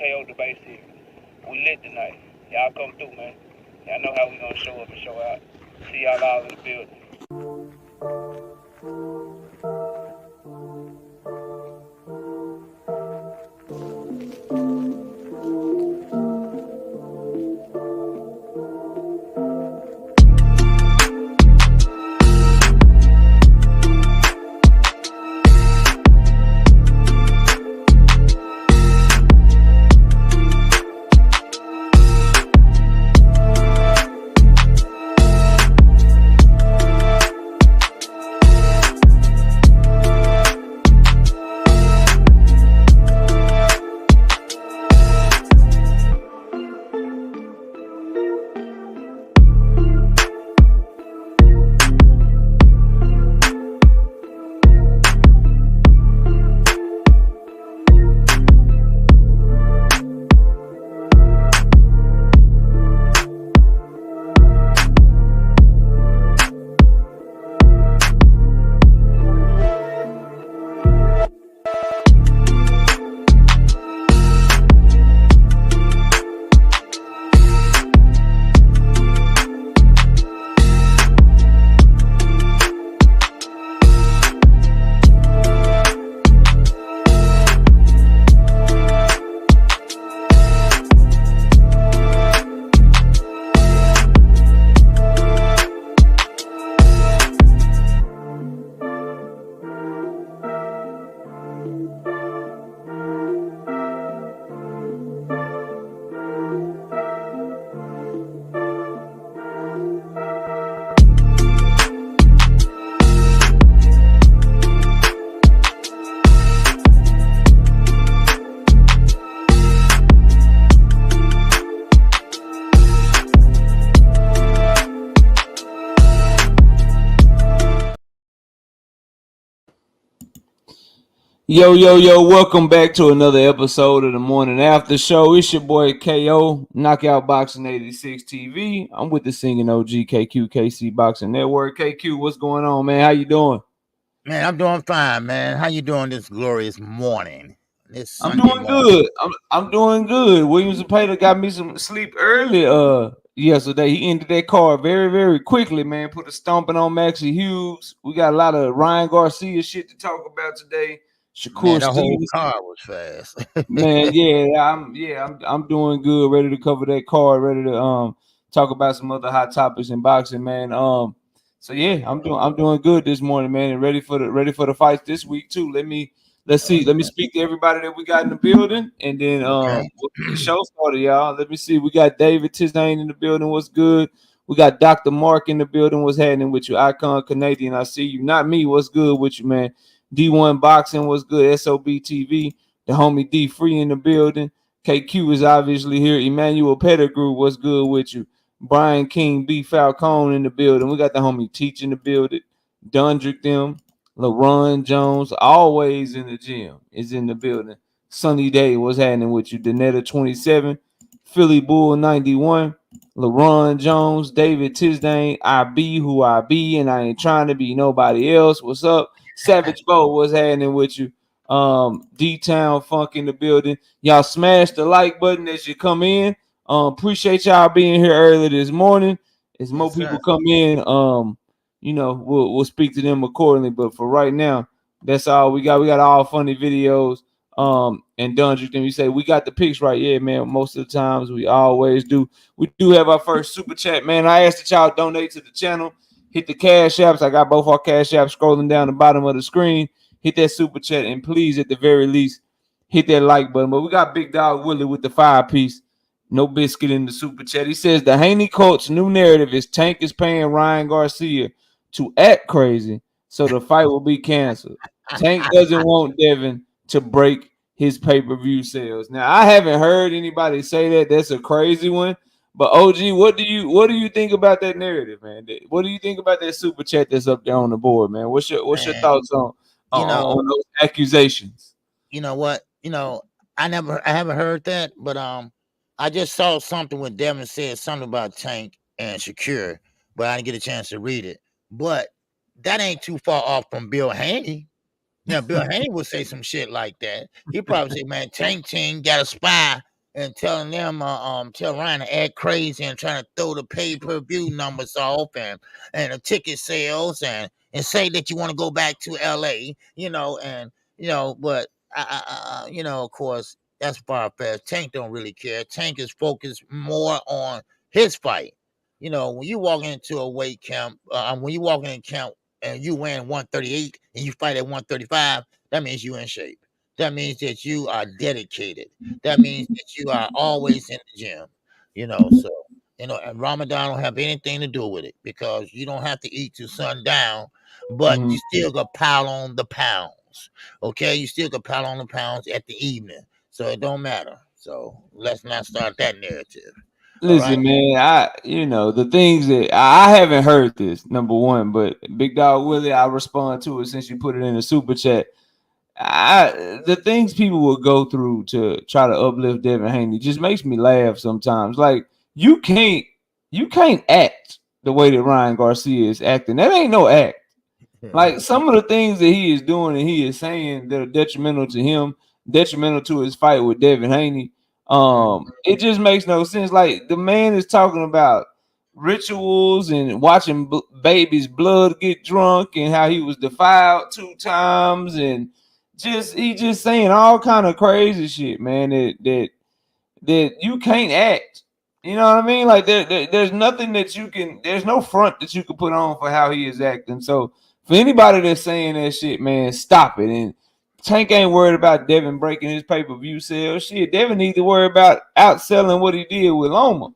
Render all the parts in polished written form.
KO debate series. We lit tonight. Y'all come through, man. Y'all know how we gonna show up and show out. See y'all all in the building. Yo, welcome back to another episode of the Morning After Show. It's your boy KO, Knockout Boxing 86 TV. I'm with the singing OG KC Boxing Network. KQ, what's going on, man? How you doing? Man, I'm doing fine, man. How you doing this glorious morning? This Sunday I'm doing morning. good. I'm doing good. William Zepeda got me some sleep early yesterday. He ended that card very quickly, man. Put a stomping on Maxi Hughes. We got a lot of Ryan Garcia shit to talk about today. Shakur Man, the whole Stevenson. car was fast. Man, I'm doing good, ready to cover that card, ready to talk about some other hot topics in boxing, man. So yeah, I'm doing good this morning, man, and ready for the fights this week too. Let me speak to everybody that we got in the building, and then we'll get the show started, y'all. Let me see. We got David Tisdane in the building. What's good? We got Dr. Mark in the building. What's happening with you? Icon Canadian, I see you. Not me. What's good with you, man? D1 Boxing was good. SOB TV, the homie D Free in the building. KQ is obviously here. Emmanuel Pettigrew was good with you. Brian King, B Falcone in the building. We got the homie Teach in the building. Dundrick them. LaRon Jones, always in the gym, is in the building. Sunny Day, what's happening with you? Danetta 27, Philly Bull 91. LaRon Jones, David Tisdane, I be who I be, and I ain't trying to be nobody else. What's up? Savage Bo, what's happening with you? D-Town Funk in the building. Y'all smash the like button as you come in. Appreciate y'all being here early this morning. As more people come in, we'll speak to them accordingly. But for right now, that's all we got. We got all funny videos. And Dundrick, then we say we got the picks right. Yeah, man. Most of the times we always do. We do have our first super chat, man. I asked that y'all donate to the channel. Hit the cash apps. I got both our cash apps scrolling down the bottom of the screen. Hit that super chat, and please, at the very least, hit that like button. But we got Big Dog Willie with the 5-piece. No biscuit in the super chat. He says the Haney Colts new narrative is Tank is paying Ryan Garcia to act crazy, so the fight will be canceled. Tank doesn't want Devin to break his pay-per-view sales. Now, I haven't heard anybody say that. That's a crazy one. But OG, what do you think about that narrative, man? What do you think about that super chat that's up there on the board, man? What's your thoughts on those accusations? You know what? I haven't heard that, but I just saw something when Devin said something about Tank and Shakur, but I didn't get a chance to read it. But that ain't too far off from Bill Haney. Now, Bill Haney would say some shit like that. He'd probably say, man, Tank got a spy and telling them, tell Ryan to act crazy and trying to throw the pay-per-view numbers off and the ticket sales and say that you want to go back to LA, but of course, that's far-fetched. Tank don't really care. Tank is focused more on his fight. When you walk into a weight camp, when you walk in camp and you weigh 138 and you fight at 135, that means you in shape. That means that you are dedicated. That means that you are always in the gym. So and Ramadan don't have anything to do with it because you don't have to eat till sundown, but Mhm. you still got pile on the pounds. Okay, you still got pile on the pounds at the evening, so it don't matter. So let's not start that narrative. All right. Listen, man, the things that I haven't heard this, number one, but Big Dog Willie, I respond to it since you put it in the super chat. The things people will go through to try to uplift Devin Haney just makes me laugh sometimes. Like you can't act the way that Ryan Garcia is acting. That ain't no act. Like some of the things that he is doing and he is saying that are detrimental to him, detrimental to his fight with Devin Haney. It just makes no sense. Like the man is talking about rituals and watching baby's blood get drunk and how he was defiled 2 times and he just saying all kind of crazy shit, man. That you can't act. You know what I mean? Like there's nothing that you can. There's no front that you can put on for how he is acting. So for anybody that's saying that shit, man, stop it. And Tank ain't worried about Devin breaking his pay-per-view sales. Shit, Devin needs to worry about outselling what he did with Loma.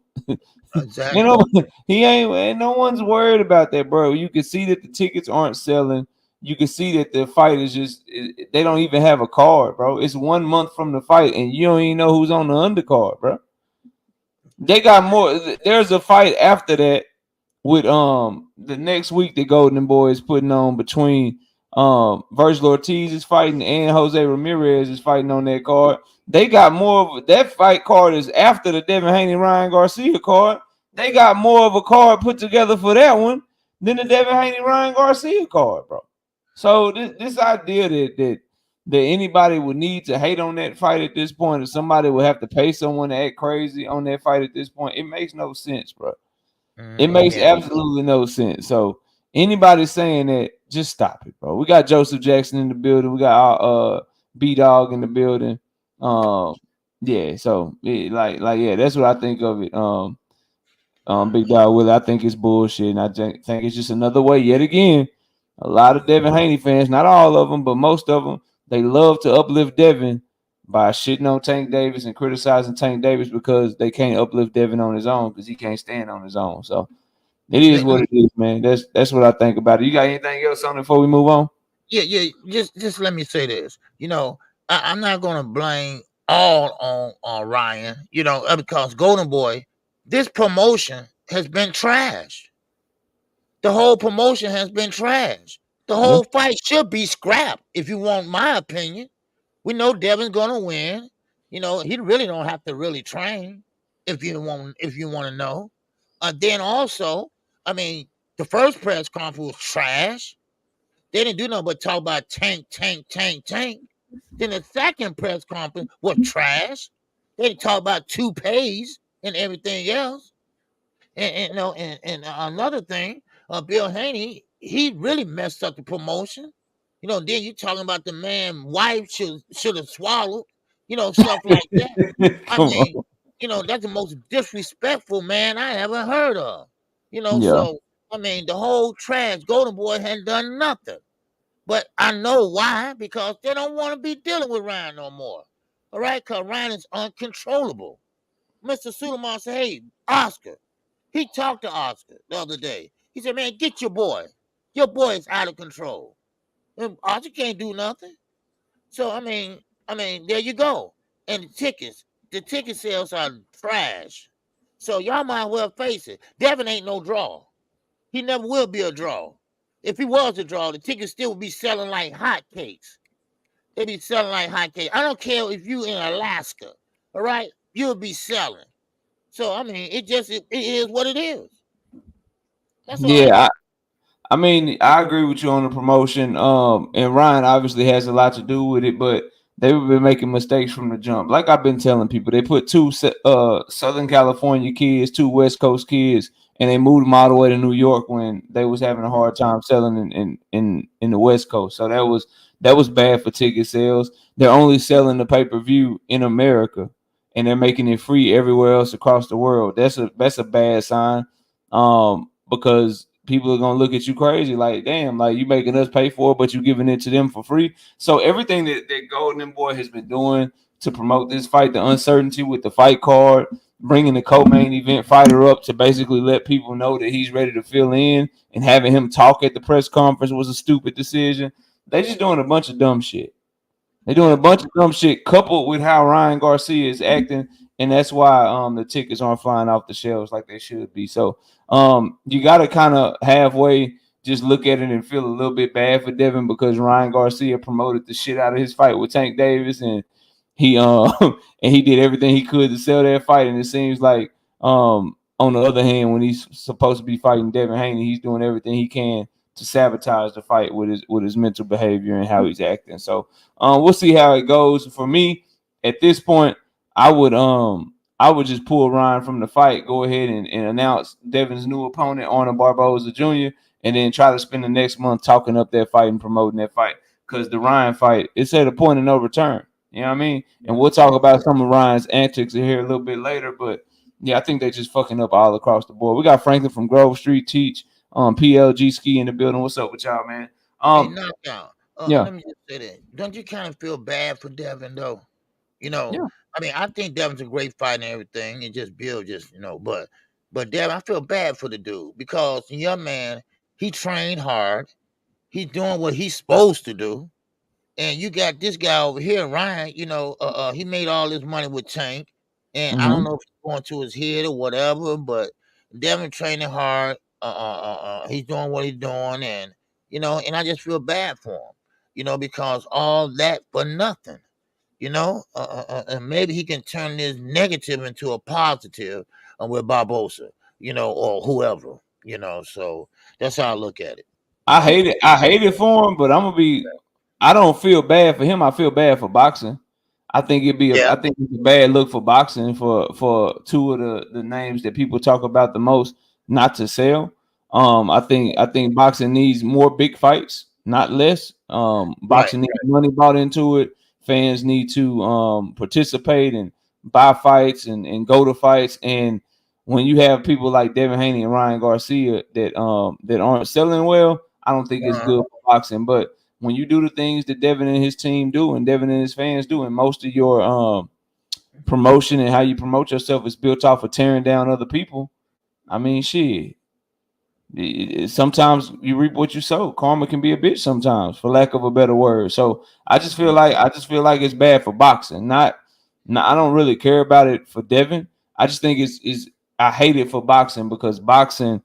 Exactly. He ain't. No one's worried about that, bro. You can see that the tickets aren't selling. You can see that the fight is they don't even have a card, bro. It's 1 month from the fight, and you don't even know who's on the undercard, bro. They got more. There's a fight after that with the next week the Golden Boy is putting on between Virgil Ortiz is fighting and Jose Ramirez is fighting on that card. They got more of that fight card is after the Devin Haney Ryan Garcia card. They got more of a card put together for that one than the Devin Haney Ryan Garcia card, bro. So this idea that anybody would need to hate on that fight at this point, or somebody would have to pay someone to act crazy on that fight at this point, it makes no sense, bro. It makes Yeah. absolutely no sense. So anybody saying that, just stop it, bro. We got Joseph Jackson in the building. We got our B Dog in the building. Yeah. So yeah, that's what I think of it. Big Dog Willie, I think it's bullshit, and I think it's just another way. Yet again, a lot of Devin Haney fans, not all of them, but most of them, they love to uplift Devin by shitting on Tank Davis and criticizing Tank Davis because they can't uplift Devin on his own because he can't stand on his own. So it is what it is, man. That's what I think about it. You got anything else on it before we move on? Yeah. Just let me say this. I'm not gonna blame all on Ryan. Because Golden Boy, this promotion has been trash. The whole promotion has been trash. The Yeah. whole fight should be scrapped, if you want my opinion. We know Devin's gonna win. He really don't have to really train if you want to know. Then also, I mean, the first press conference was trash. They didn't do nothing but talk about tank, tank, tank, tank. Then the second press conference was trash. They didn't talk about toupees and everything else. And another thing, Bill Haney, he really messed up the promotion. Then you talking about the man wife should have swallowed, stuff like that. I Come mean, on. that's the most disrespectful man I ever heard of. Yeah. So I mean, the whole trash Golden Boy hadn't done nothing. But I know why, because they don't want to be dealing with Ryan no more. All right, because Ryan is uncontrollable. Mr. Suleiman said, hey, Oscar. He talked to Oscar the other day. He said, man, get your boy. Your boy is out of control. And Oscar can't do nothing. So I mean, there you go. And the ticket sales are trash. So y'all might well face it. Devin ain't no draw. He never will be a draw. If he was a draw, the tickets still would be selling like hotcakes. They be selling like hotcakes. I don't care if you in Alaska, all right? You'll be selling. So I mean, it is what it is. That's all I Yeah. got. I mean, I agree with you on the promotion. And Ryan obviously has a lot to do with it, but they've been making mistakes from the jump. Like I've been telling people, they put two Southern California kids, two West Coast kids, and they moved them all the way to New York when they was having a hard time selling in the West Coast. So that was bad for ticket sales. They're only selling the pay-per-view in America, and they're making it free everywhere else across the world. That's a bad sign. Because people are gonna look at you crazy, like, damn, like you making us pay for it, but you giving it to them for free. So everything that Golden Boy has been doing to promote this fight, the uncertainty with the fight card, bringing the co-main event fighter up to basically let people know that he's ready to fill in, and having him talk at the press conference was a stupid decision. They just doing a bunch of dumb shit. They're doing a bunch of dumb shit coupled with how Ryan Garcia is acting, and that's why the tickets aren't flying off the shelves like they should be. So you got to kind of halfway just look at it and feel a little bit bad for Devin, because Ryan Garcia promoted the shit out of his fight with Tank Davis, and he and he did everything he could to sell that fight. And it seems like on the other hand, when he's supposed to be fighting Devin Haney, he's doing everything he can to sabotage the fight with his mental behavior and how he's acting. So we'll see how it goes. For me, at this point, I would just pull Ryan from the fight, go ahead and announce Devin's new opponent, Arnold Barboza Jr., and then try to spend the next month talking up that fight and promoting that fight. Because the Ryan fight, it's at a point of no return. You know what I mean? And we'll talk about some of Ryan's antics here a little bit later. But yeah, I think they're just fucking up all across the board. We got Franklin from Grove Street Teach, PLG Ski in the building. What's up with y'all, man? Hey, knockout. Yeah. Let me just say that. Don't you kind of feel bad for Devin though? You know, Yeah. I mean, I think Devin's a great fighter and everything, and just Bill, but Devin, I feel bad for the dude because the young man, he trained hard, he's doing what he's supposed to do, and you got this guy over here, Ryan. He made all this money with Tank, and I don't know if it's going to his head or whatever, but Devin training hard. He's doing what he's doing, and and I just feel bad for him, because all that for nothing. And maybe he can turn this negative into a positive with Barbosa, or whoever, So that's how I look at it. I hate it. I hate it for him, but I don't feel bad for him. I feel bad for boxing. I think I think it's a bad look for boxing for two of the names that people talk about the most not to sell. I think boxing needs more big fights, not less. Boxing needs money bought into it. Fans need to participate and buy fights and go to fights. And when you have people like Devin Haney and Ryan Garcia that aren't selling well, I don't think it's good for boxing. But when you do the things that Devin and his team do and Devin and his fans do, and most of your promotion and how you promote yourself is built off of tearing down other people, I mean, shit. Sometimes you reap what you sow. Karma can be a bitch sometimes, for lack of a better word. So I just feel like it's bad for boxing. I don't really care about it for Devin. I just think I hate it for boxing because boxing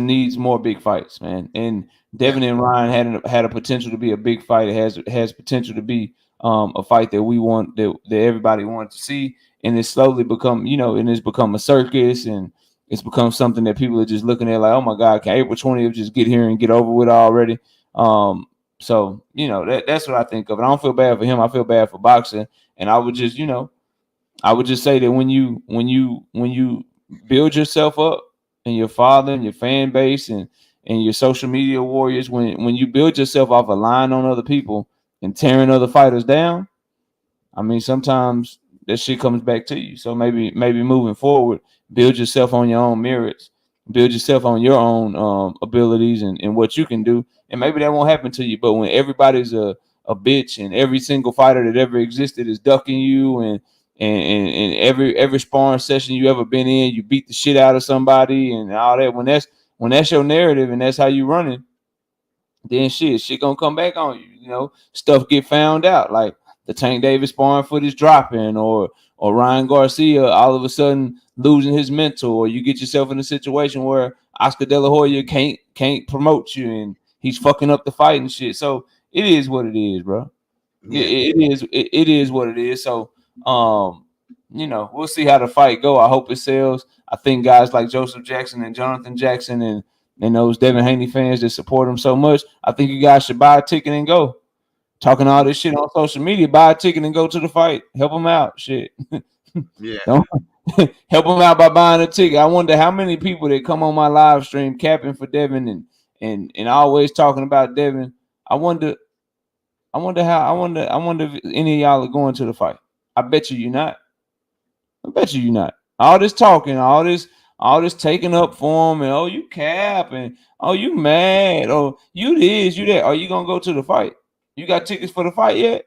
needs more big fights, man. And Devin and Ryan had a potential to be a big fight. It has potential to be a fight that we want, that everybody wants to see. And it's slowly become, and it's become a circus, and it's become something that people are just looking at like, oh my God, can April 20th just get here and get over with already? So that's what I think of. And I don't feel bad for him. I feel bad for boxing. And I would just, say that when you build yourself up, and your father and your fan base and your social media warriors, when you build yourself off a line on other people and tearing other fighters down, I mean, sometimes that shit comes back to you. So maybe moving forward, build yourself on your own merits, build yourself on your own abilities and what you can do. And maybe that won't happen to you. But when everybody's a bitch and every single fighter that ever existed is ducking you, and every sparring session you ever been in, you beat the shit out of somebody and all that. When that's your narrative and that's how you running, then shit gonna come back on you. Stuff get found out, like the Tank Davis sparring footage dropping, or Ryan Garcia all of a sudden losing his mental, or you get yourself in a situation where Oscar De La Hoya can't promote you and he's fucking up the fight and shit. So it is what it is, bro. Yeah. It is what it is. So we'll see how the fight go. I hope it sells. I think guys like Joseph Jackson and Jonathan Jackson and those Devin Haney fans that support him so much, I think you guys should buy a ticket and go. talking all this shit on social media. Buy a ticket and go to the fight. Help them out. Shit. Yeah. Don't help them out by buying a ticket. I wonder how many people that come on my live stream capping for Devin and always talking about Devin. I wonder if any of y'all are going to the fight. I bet you're not. I bet you're not. All this talking, all this taking up for him, and oh, you cap, and oh, you mad, oh, you this, you that. Are you gonna go to the fight? You got tickets for the fight yet?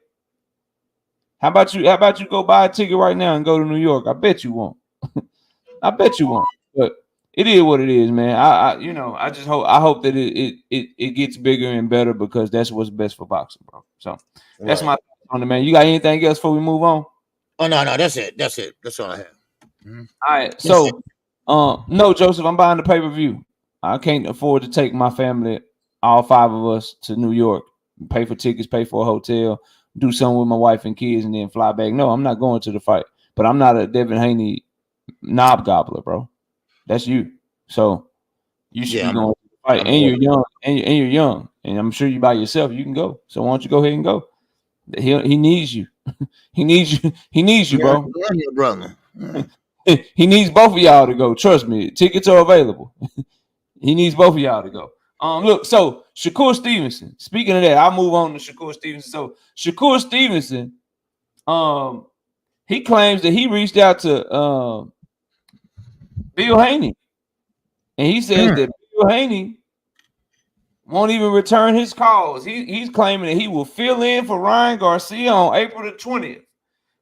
How about you go buy a ticket right now and go to New York? I bet you won't. I bet you won't. But it is what it is, man. I just hope that it gets bigger and better because that's what's best for boxing, bro. So that's my thoughts on it, man. You got anything else before we move on? Oh no, that's it. That's all I have. All right. So no, Joseph, I'm buying the pay-per-view. I can't afford to take my family, all 5 of us, to New York, pay for tickets, pay for a hotel, do something with my wife and kids, and then fly back. No, I'm not going to the fight. But I'm not a Devin Haney knob gobbler, bro. That's you. So you should be going to the fight. And you're young, and you're young. And I'm sure you by yourself, you can go. So why don't you go ahead and go? He needs you. He needs you. He needs you, bro. Yeah, brother. He needs both of y'all to go. Trust me. Tickets are available. He needs both of y'all to go. Look, so Shakur Stevenson. Speaking of that, I'll move on to Shakur Stevenson. So Shakur Stevenson, he claims that he reached out to Bill Haney. And he says that Bill Haney won't even return his calls. He's claiming that he will fill in for Ryan Garcia on April the 20th.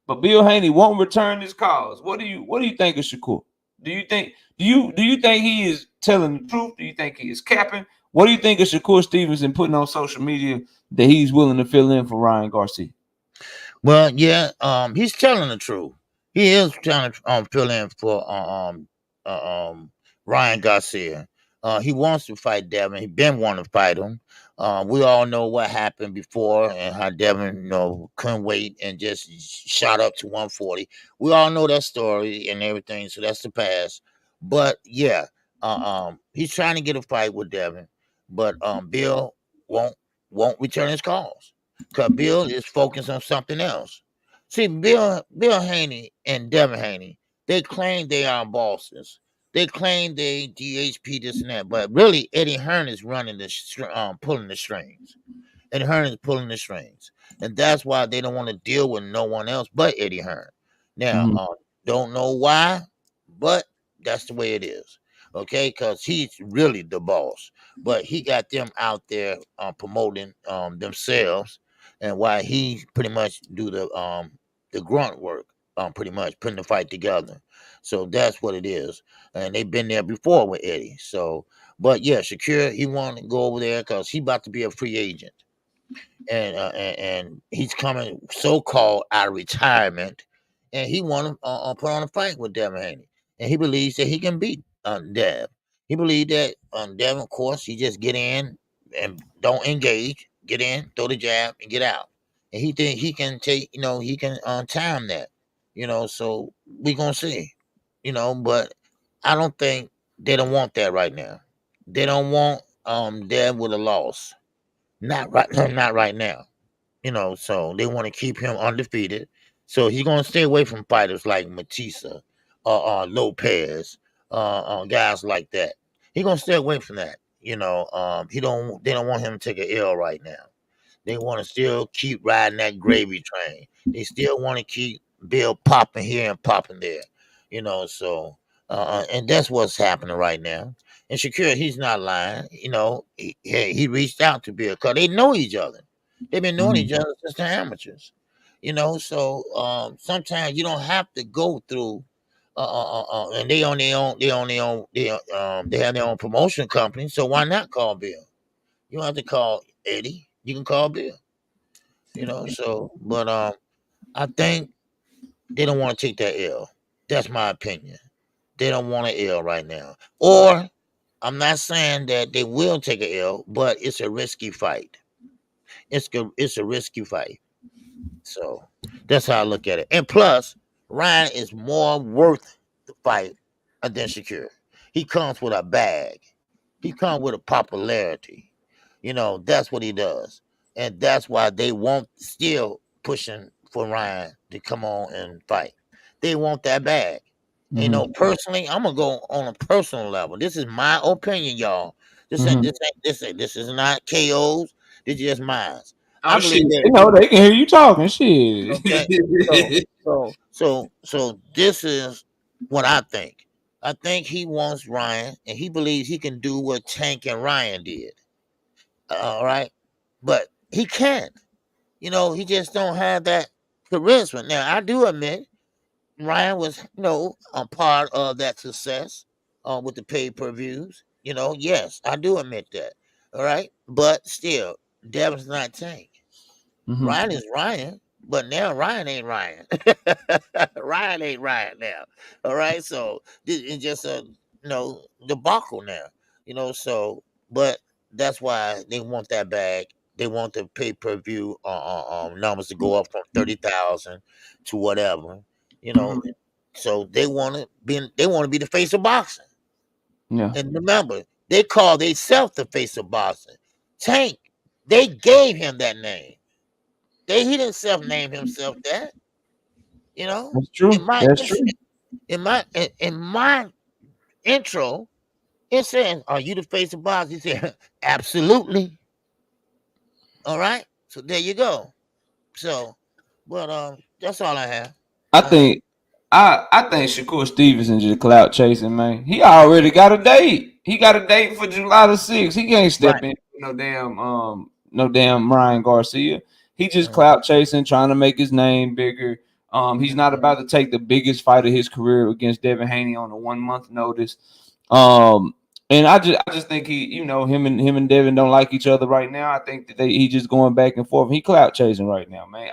But Bill Haney won't return his calls. What do you think of Shakur? Do you think he is telling the truth? Do you think he is capping? What do you think of Shakur Stevenson putting on social media that he's willing to fill in for Ryan Garcia? Well, yeah, he's telling the truth. He is trying to fill in for Ryan Garcia. He wants to fight Devin. He been wanting to fight him. We all know what happened before and how Devin, couldn't wait and just shot up to 140. We all know that story and everything, so that's the past. But yeah, he's trying to get a fight with Devin, but Bill won't return his calls because Bill is focused on something else. See, Bill Haney and Devin Haney, they claim they are bosses. They claim they DHP this and that, but really Eddie Hearn is running pulling the strings. Eddie Hearn is pulling the strings, and that's why they don't want to deal with no one else but Eddie Hearn. Now, don't know why, but that's the way it is. Okay, because he's really the boss, but he got them out there promoting themselves, and why he pretty much do the grunt work, pretty much putting the fight together. So that's what it is, and they've been there before with Eddie. So, but yeah, Shakur, he want to go over there because he about to be a free agent, and he's coming so-called out of retirement, and he want to put on a fight with Devin Haney, and he believes that he can beat Dev. He believes that Devin, of course, he just get in and don't engage, get in, throw the jab, and get out. And he think he can take, he can time that, So we gonna see, But I don't think they don't want that right now. They don't want Dev with a loss. Not right, not right now. So they want to keep him undefeated. So he's gonna stay away from fighters like Matissa, Lopez, guys like that. He's gonna stay away from that. They don't want him to take a L right now. They want to still keep riding that gravy train. They still want to keep Bill popping here and popping there. So and that's what's happening right now. And Shakur, he's not lying. He reached out to Bill because they know each other. They've been knowing each other since they're amateurs. So sometimes you don't have to go through. And they on their own. They have their own promotion company. So why not call Bill? You don't have to call Eddie. You can call Bill. But I think they don't want to take that L. That's my opinion. They don't want an L right now. Or I'm not saying that they will take an L, but it's a risky fight. It's a risky fight. So that's how I look at it. And plus, Ryan is more worth the fight than Shakur. He comes with a bag. He comes with a popularity. That's what he does. and that's why they won't still pushing for Ryan to come on and fight. They want that bag. You know, personally, I'm gonna go on a personal level. This is my opinion, y'all. This is not KO's. This is just mine. I Oh shit! believe that. You know they can hear you talking. Shit. Okay, so this is what I think. I think he wants Ryan, and he believes he can do what Tank and Ryan did. All right, but he can't. You know, he just don't have that charisma. Now, I do admit Ryan was, a part of that success with the pay-per-views. You know, yes, I do admit that. All right, but still, Devin's not Tank. Ryan is Ryan, but now Ryan ain't Ryan. Ryan ain't Ryan now. All right, so it's just a debacle now. So but that's why they want that bag. They want the pay per view numbers to go up from 30,000 to whatever. You know, so they want to be the face of boxing. Yeah. And remember, they call themselves the face of boxing. Tank, they gave him that name. He didn't self-name himself that. That's true. That's true. In my intro, it says, "Are you the face of boxing?" He said, "Absolutely." All right. So there you go. So, but that's all I have. I think Shakur Stevenson just clout chasing, man. He already got a date. He got a date for July the 6th. He can't step in no damn Ryan Garcia. He just clout chasing, trying to make his name bigger. He's not about to take the biggest fight of his career against Devin Haney on a 1 month notice. And I just think him and Devin don't like each other right now. I think that he just going back and forth. He clout chasing right now, man.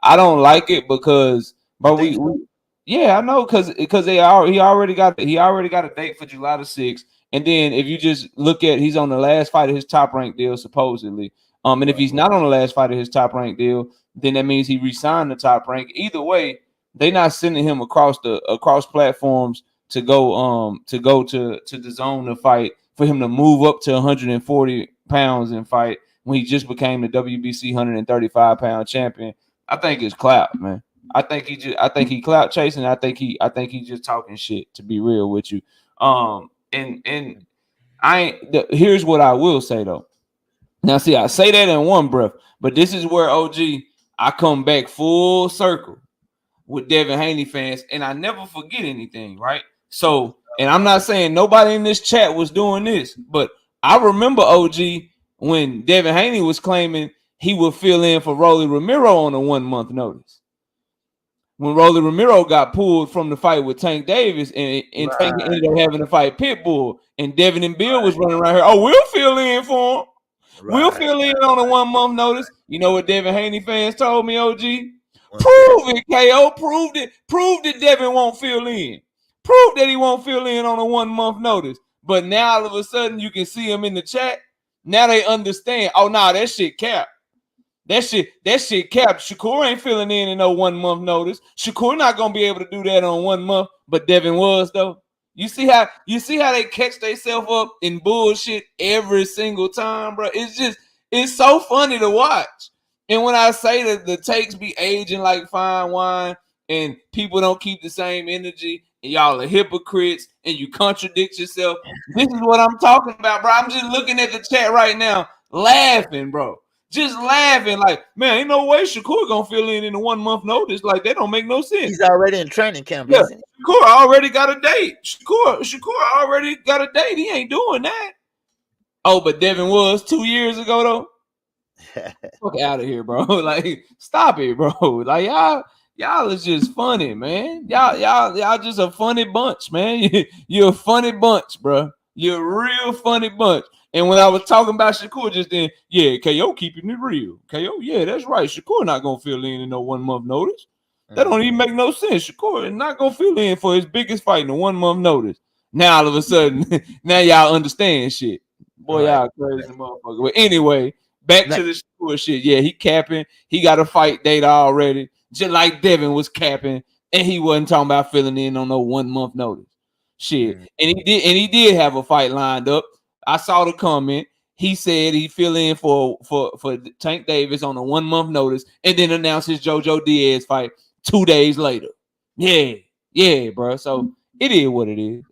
I don't like it because, but yeah, I know because he already got a date for July the 6th. And then if you just look at, he's on the last fight of his top ranked deal supposedly. And if he's not on the last fight of his top ranked deal, then that means he re-signed the top rank. Either way, they're not sending him across platforms to go to the zone to fight for him to move up to 140 pounds and fight when he just became the WBC 135-pound champion. I think it's clout, man. I think he clout chasing. I think he just talking shit, to be real with you. And here's what I will say though. Now, see, I say that in one breath, but this is where I come back full circle with Devin Haney fans, and I never forget anything, right? So, and I'm not saying nobody in this chat was doing this, but I remember when Devin Haney was claiming he would fill in for Rolly Romero on a 1 month notice. When Rolly Romero got pulled from the fight with Tank Davis, and Tank ended up having to fight Pitbull, and Devin and Bill was running around here. Oh, we'll fill in for him. We'll fill in on a 1 month notice. You know what Devin Haney fans told me, OG? Prove it, KO. Proved it. Prove that Devin won't fill in. Prove that he won't fill in on a 1 month notice. But now all of a sudden you can see him in the chat. Now they understand. Oh, nah, that shit capped. That shit capped. Shakur ain't filling in no 1 month notice. Shakur not gonna be able to do that on 1 month, but Devin was though. You see how they catch themselves up in bullshit every single time, bro. It's so funny to watch. And when I say that the takes be aging like fine wine and people don't keep the same energy and y'all are hypocrites and you contradict yourself, this is what I'm talking about, bro. I'm just looking at the chat right now, laughing, bro. Just laughing like, man, ain't no way Shakur gonna fill in a 1 month notice. Like, that don't make no sense. He's already in training camp. Yeah, Shakur already got a date. Shakur already got a date. He ain't doing that. Oh, but Devin was 2 years ago though. Fuck out of here, bro. Like, stop it, bro. Like, y'all is just funny, man. Y'all just a funny bunch, man. You're a funny bunch, bro. You're a real funny bunch. And when I was talking about Shakur just then, yeah, KO keeping it real. KO, yeah, that's right. Shakur not gonna fill in no 1 month notice. That don't even make no sense. Shakur is not gonna fill in for his biggest fight in a 1 month notice. Now all of a sudden, now y'all understand shit. Boy, y'all crazy motherfucker. But anyway, back to the Shakur shit. Yeah, he capping. He got a fight date already, just like Devin was capping, and he wasn't talking about filling in on no 1 month notice. Shit, and he did have a fight lined up. I saw the comment. he said he fill in for Tank Davis on a 1 month notice, and then announced his JoJo Diaz fight 2 days later. Yeah, bro. So it is what it is.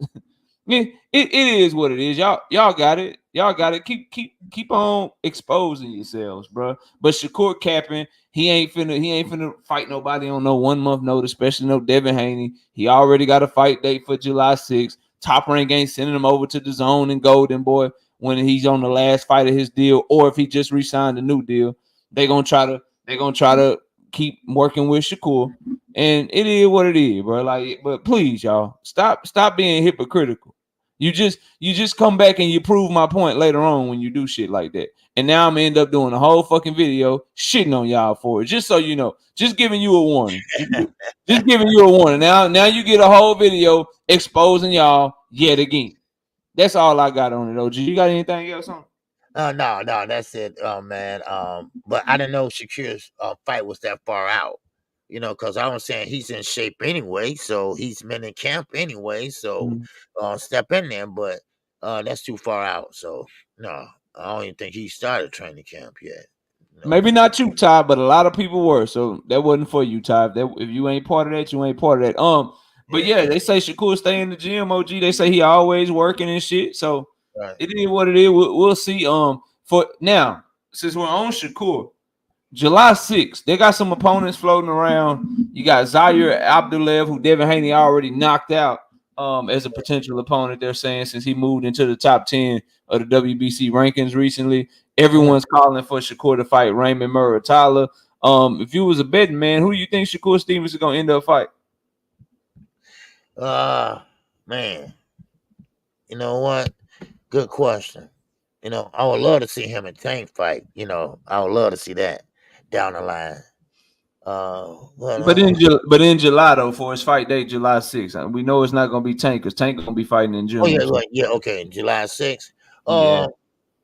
It is what it is. Y'all got it. Y'all got it. Keep on exposing yourselves, bro. But Shakur capping, he ain't finna fight nobody on no 1 month notice, especially no Devin Haney. He already got a fight date for July 6th. Top Rank ain't sending him over to the zone and Golden Boy when he's on the last fight of his deal, or if he just re-signed a new deal. They're gonna try to keep working with Shakur. And it is what it is, bro. Like, but please, y'all, stop being hypocritical. You just come back and you prove my point later on when you do shit like that. And now I'm gonna end up doing a whole fucking video shitting on y'all for it. Just so you know, just giving you a warning. Just giving you a warning. Now you get a whole video exposing y'all yet again. That's all I got on it, OG. You got anything else on? No, that's it, man. But I didn't know Shakur's fight was that far out. Because I was saying he's in shape anyway, so he's been in camp anyway. So step in there, but that's too far out. So no, I don't even think he started training camp yet. Maybe not you, Ty, but a lot of people were. So that wasn't for you, Ty. If you ain't part of that, you ain't part of that. But yeah, they say Shakur stay in the gym, OG. They say he always working and shit. So it is what it is. We'll see. For now, since we're on Shakur, July 6th, they got some opponents floating around. You got Zaire Abdulev, who Devin Haney already knocked out as a potential opponent, they're saying, since he moved into the top 10 of the WBC rankings recently. Everyone's calling for Shakur to fight Raymond Muratalla. If you was a betting man, who do you think Shakur Stevenson is going to end up fighting? Man, you know what? Good question. I would love to see him and Tank fight. I would love to see that down the line. But in July though, for his fight date, July 6th, we know it's not going to be Tank because Tank going to be fighting in June. Oh yeah, yeah, okay, July 6th.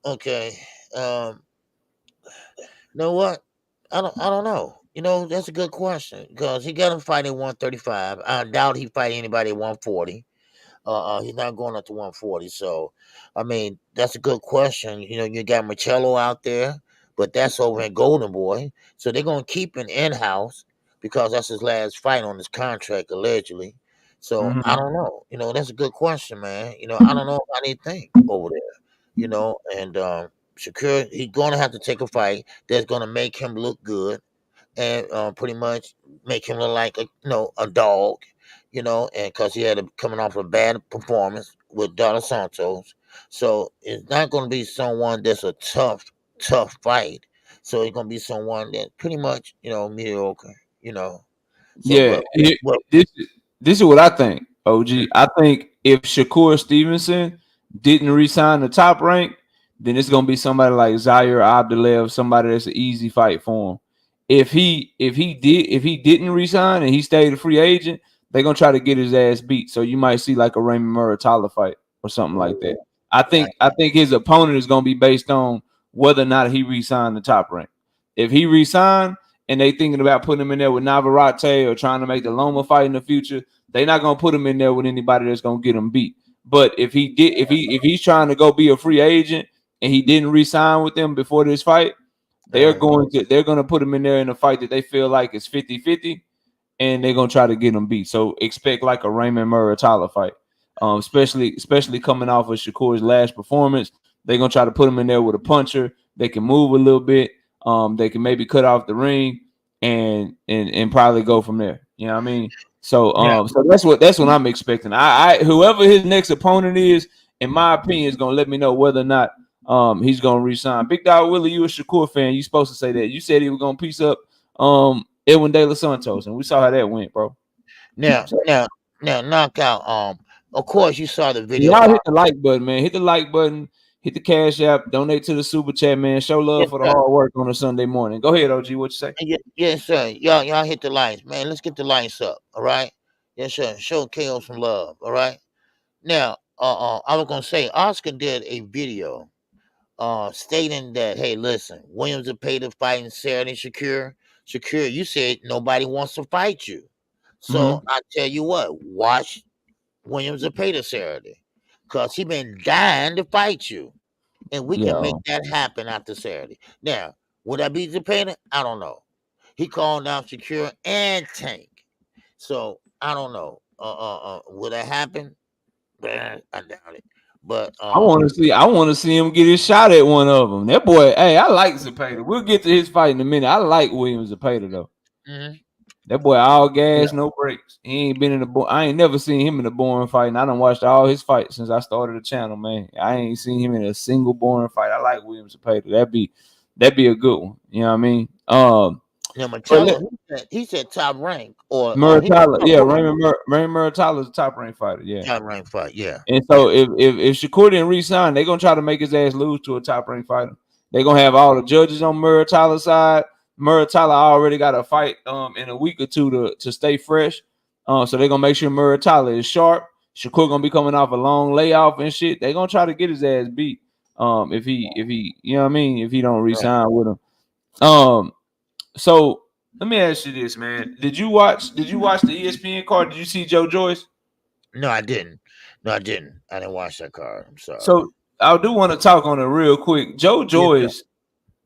Okay. You know what? I don't know. That's a good question because he got him fighting 135. I doubt he fight anybody at 140. He's not going up to 140. So, I mean, that's a good question. You got Marcello out there, but that's over in Golden Boy. So they're gonna keep him in house because that's his last fight on his contract allegedly. So I don't know. That's a good question, man. I don't know how they think over there. And Shakur, he's gonna have to take a fight that's gonna make him look good and pretty much make him look like a dog, and because he had coming off a bad performance with Dos Santos, so it's not going to be someone that's a tough fight. So it's going to be someone that pretty much mediocre. So, this is what I think, OG. I think if Shakur Stevenson didn't resign the Top Rank, then it's going to be somebody like Zaire Abdulev, somebody that's an easy fight for him. If he didn't resign and he stayed a free agent, they're gonna try to get his ass beat. So you might see like a Raymond Muratalla fight or something like that. I think his opponent is gonna be based on whether or not he re-signed the Top Rank. If he re-signed and they thinking about putting him in there with Navarrete or trying to make the Loma fight in the future, they're not gonna put him in there with anybody that's gonna get him beat. But if he's trying to go be a free agent and he didn't re-sign with them before this fight, they're going to put him in there in a fight that they feel like is 50-50, and they're going to try to get him beat. So expect like a Raymond Muratalla fight, especially coming off of Shakur's last performance. They're going to try to put him in there with a puncher. They can move a little bit. They can maybe cut off the ring and probably go from there. You know what I mean? So so that's what I'm expecting. I whoever his next opponent is, in my opinion, is going to let me know whether or not he's gonna resign. Big Dog Willie, you a Shakur fan? You supposed to say that. You said he was gonna piece up Edwin De Los Santos, and we saw how that went, bro. Now, knockout. Of course, you saw the video. Y'all hit the like button, man. Hit the like button. Hit the Cash App. Donate to the Super Chat, man. Show love for the hard work on a Sunday morning. Go ahead, OG. What you say? Yes, sir. Y'all hit the lights, man. Let's get the lights up. All right. Yes, sir. Show KO some love. All right. Now, I was gonna say Oscar did a video stating that, hey, listen, Williams Zepeda fighting Saturday. Shakur, you said nobody wants to fight you. So I tell you what, watch Williams Zepeda Saturday. Because he been dying to fight you. and we can make that happen after Saturday. Now, would I beat Zepeda? I don't know. He called out Shakur and Tank, so I don't know. Would that happen? I doubt it. But I want to see him get his shot at one of them. That boy, hey, I like Zepeda. We'll get to his fight in a minute. I like Williams Zepeda though. Mm-hmm. That boy all gas, no brakes. He ain't been in the I ain't never seen him in a boring fight. And I done watched all his fights since I started the channel, man. I ain't seen him in a single boring fight. I like Williams Zepeda. That'd be a good one. You know what I mean? Machado, he said top rank or Muratalla, yeah, Raymond Muratalla is a top ranked fighter, yeah. Top ranked fight, yeah. And so if Shakur didn't resign, they're gonna try to make his ass lose to a top ranked fighter. They're gonna have all the judges on Muratalla's side. Muratalla already got a fight in a week or two to stay fresh. So they're gonna make sure Muratalla is sharp. Shakur gonna be coming off a long layoff and shit. They're gonna try to get his ass beat. If he you know what I mean, if he don't resign with him. So let me ask you this, man. Did you watch the ESPN card? Did you see Joe Joyce? No, I didn't. I didn't watch that card. I'm sorry. So I do want to talk on it real quick. Joe Joyce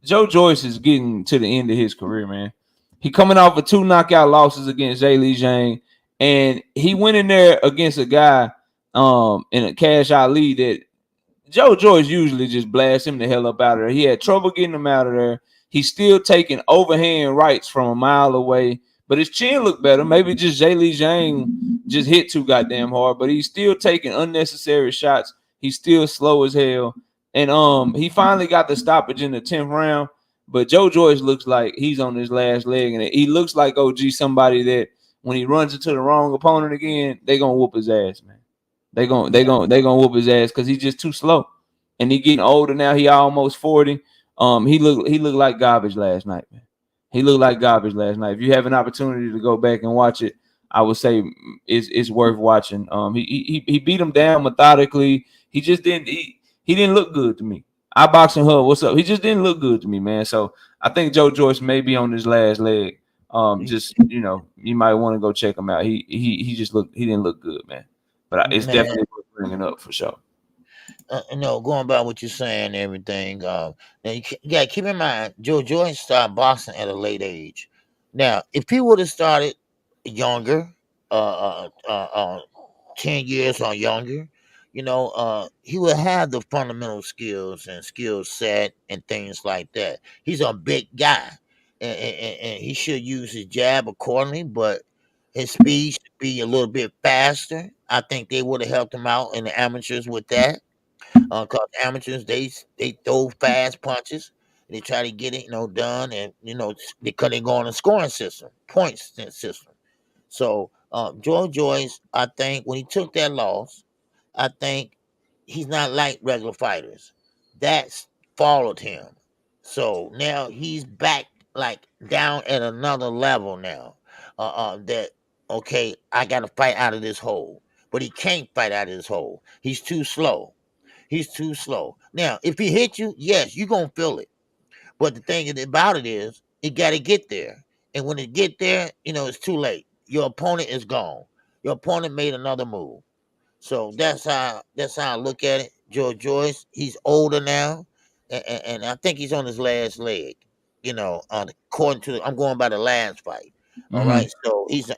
is getting to the end of his career, man. He coming off of 2 knockout losses against Zhang Zhang, and he went in there against a guy in a cash out lead that Joe Joyce usually just blasts him the hell up out of there. He had trouble getting him out of there. He's still taking overhand rights from a mile away, but his chin looked better. Maybe just Zhang just hit too goddamn hard, but he's still taking unnecessary shots. He's still slow as hell. And he finally got the stoppage in the 10th round. But Joe Joyce looks like he's on his last leg, and he looks like OG somebody that when he runs into the wrong opponent again, they gonna whoop his ass, man. They gonna whoop his ass because he's just too slow. And he getting older now. He almost 40. He looked like garbage last night, man. He looked like garbage last night. If you have an opportunity to go back and watch it, I would say it's worth watching. He beat him down methodically. He just didn't he didn't look good to me. I boxing Hub, what's up? He just didn't look good to me, man. So I think Joe Joyce may be on his last leg. Just you might want to go check him out. He didn't look good, man. But it's definitely worth bringing up for sure. Going by what you're saying and everything. Now you got to keep in mind, Joe Joyce started boxing at a late age. Now, if he would have started younger, 10 years or younger, he would have the fundamental skills and skill set and things like that. He's a big guy, and he should use his jab accordingly, but his speed should be a little bit faster. I think they would have helped him out in the amateurs with that. Cause amateurs they throw fast punches. They try to get it done, and because they go on a scoring system, points system. So Joe Joyce, I think when he took that loss, I think he's not like regular fighters. That's followed him. So now he's back like down at another level now. That okay, I got to fight out of this hole, but he can't fight out of this hole. He's too slow. He's too slow. Now, if he hit you, yes, you're going to feel it. But the thing about it is, it got to get there. And when it get there, it's too late. Your opponent is gone. Your opponent made another move. So that's how I look at it. Joe Joyce, he's older now, and I think he's on his last leg. According to I'm going by the last fight. All right, so he's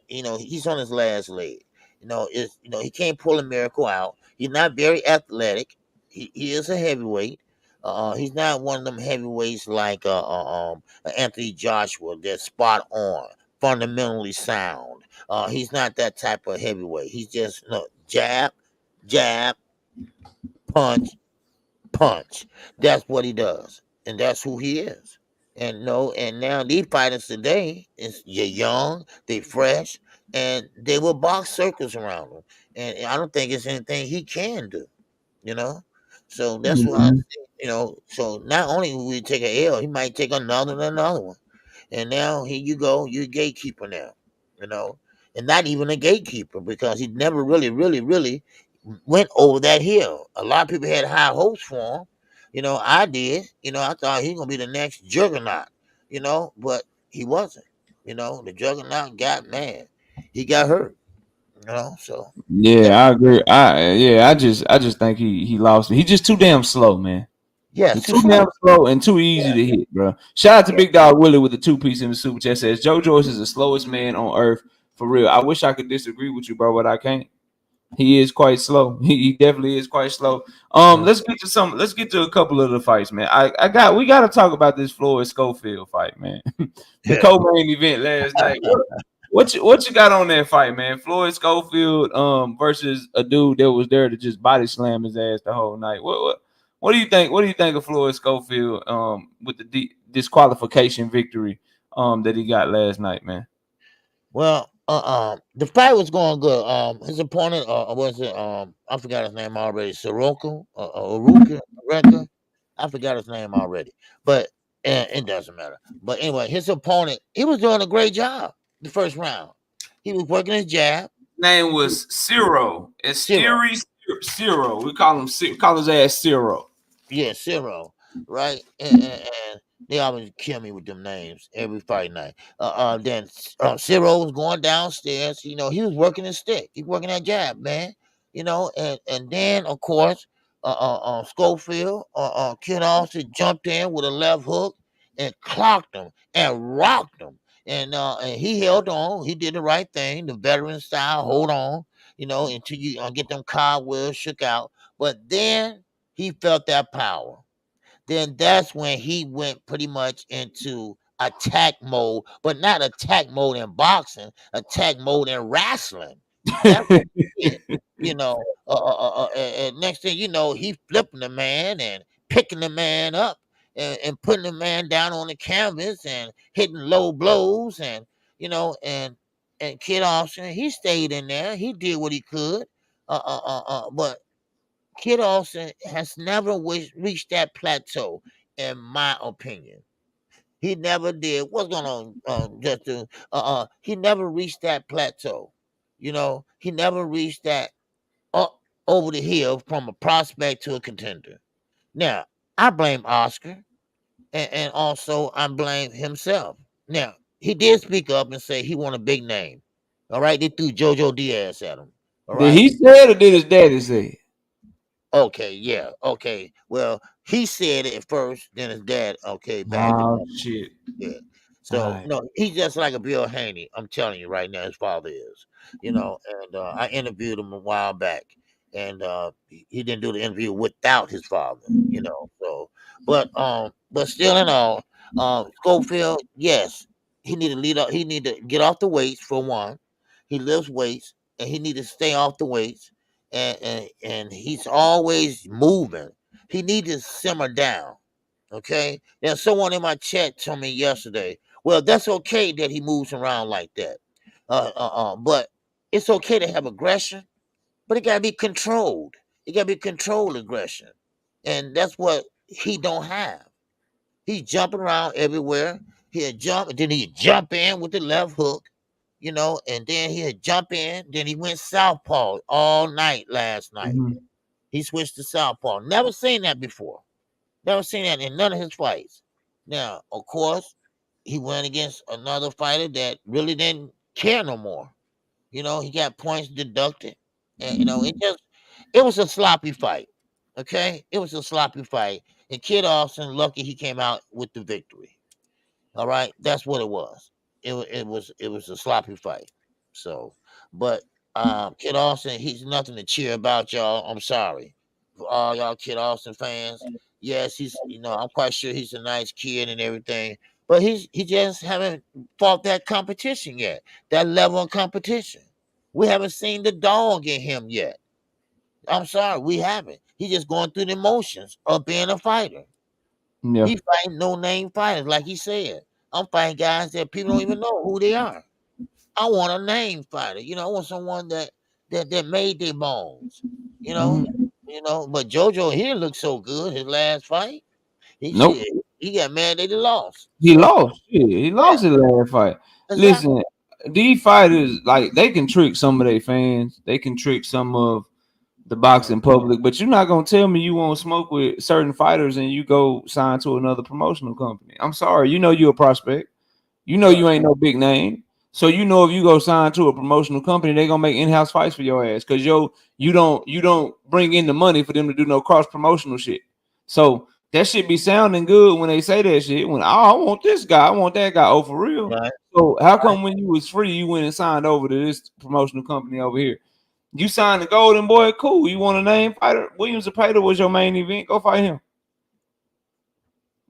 on his last leg. He can't pull a miracle out. He's not very athletic. He is a heavyweight. He's not one of them heavyweights like Anthony Joshua that's spot on, fundamentally sound. He's not that type of heavyweight. He's just jab, jab, punch, punch. That's what he does, and that's who he is. And now these fighters today you're young, they fresh, and they will box circles around them. And I don't think it's anything he can do. So that's why so not only will he take an L, he might take another one. And now here you go, you're a gatekeeper now, and not even a gatekeeper because he never really, really, really went over that hill. A lot of people had high hopes for him. I did. I thought he was gonna be the next juggernaut, but he wasn't. The juggernaut got mad. He got hurt. So yeah, I agree. I just think he lost it. He's just too damn slow, man. Yeah, It's too too damn slow. slow and too easy to hit, bro. Shout out to Big Dog Willie with the 2-piece in the super chat. Says Joe Joyce is the slowest man on earth for real. I wish I could disagree with you, bro, but I can't. He is quite slow. He definitely is quite slow. Let's get to some. Let's get to a couple of the fights, man. We got to talk about this Floyd Schofield fight, man. The Yeah. co-main event last night. What you got on that fight, man? Floyd Schofield versus a dude that was there to just body slam his ass the whole night. What do you think? What do you think of Floyd Schofield with the disqualification victory that he got last night, man? Well, the fight was going good. His opponent, was it? I forgot his name already. Soroka, Aruka, Reka. I forgot his name already, but it doesn't matter. But anyway, his opponent, he was doing a great job the first round. He was working his jab. Name was Ciro. It's Ciro. We call him call his ass Ciro. Yeah, Ciro, right? And they always kill me with them names every fight night. Then Ciro was going downstairs. You know, he was working his stick. He working that jab, man. You know, and then of course, Schofield, Kid Austin jumped in with a left hook and clocked him and rocked him. And he held on. He did the right thing, the veteran style. Hold on, you know, until you get them cobwebs shook out. But then he felt that power. Then that's when he went pretty much into attack mode, but not attack mode in boxing, attack mode in wrestling. That's what he did. You know, and next thing you know, he flipping the man and picking the man up and putting the man down on the canvas and hitting low blows and and Kid Austin, he stayed in there. He did what he could. But Kid Austin has never reached that plateau, in my opinion. He never did. What's going on, Justin? He never reached that plateau. You know, he never reached that up over the hill from a prospect to a contender. Now, I blame Oscar, and also I blame himself. Now, he did speak up and say he want a big name. All right, they threw JoJo Diaz at him. All Did right. he say it or did his daddy say it? Okay, yeah, okay. Well, he said it first, then his dad, okay, bagged it Oh up. shit! Yeah. All So right. no, he's just like a Bill Haney. I'm telling you right now, his father is. And I interviewed him a while back, and he didn't do the interview without his father. So but still in all, Schofield, yes, he need to lead up. He need to get off the weights for one. He lifts weights, and he need to stay off the weights, and he's always moving. He need to simmer down. Okay. Now, someone in my chat told me yesterday, well, that's okay that he moves around like that. But it's okay to have aggression, but it gotta be controlled. It gotta be controlled aggression. And that's what he don't have. He's jumping around everywhere. He'll jump, and then he'd jump in with the left hook, and then he'd jump in. Then he went southpaw all night last night. Mhm. He switched to southpaw. Never seen that before. Never seen that in none of his fights. Now, of course, he went against another fighter that really didn't care no more. He got points deducted. And it was a sloppy fight. Okay? It was a sloppy fight. And Kid Austin, lucky he came out with the victory. All right, that's what it was. It was a sloppy fight. So, but Kid Austin, he's nothing to cheer about, y'all. I'm sorry for all y'all Kid Austin fans. Yes, I'm quite sure he's a nice kid and everything, but he just haven't fought that competition yet. That level of competition, we haven't seen the dog in him yet. I'm sorry, we haven't. He's just going through the motions of being a fighter. Yeah. He fighting no name fighters, like he said. I'm fighting guys that people don't even know who they are. I want a name fighter. I want someone that made their bones. You know, Mhm. But JoJo, he didn't look so good his last fight. He Nope. shit, he got mad that he lost. He So lost. Shit, he yeah, lost his last fight. exactly. Listen, these fighters like they can trick some of their fans. They can trick some of the Mhm. boxing public, but you're not gonna tell me you won't smoke with certain fighters and you go sign to another promotional company. I'm sorry, you're a prospect. Right. You ain't no big name. So if you go sign to a promotional company, they're gonna make in-house fights for your ass because you don't bring in the money for them to do no cross promotional shit. So that shit be sounding good when they say that shit. When I want this guy, I want that guy. Oh, for real. Right. So how come when you was free, you went and signed over to this promotional company over here? You signed the Golden Boy, cool. You want a name fighter? Williams Zepeda was your main event. Go fight him.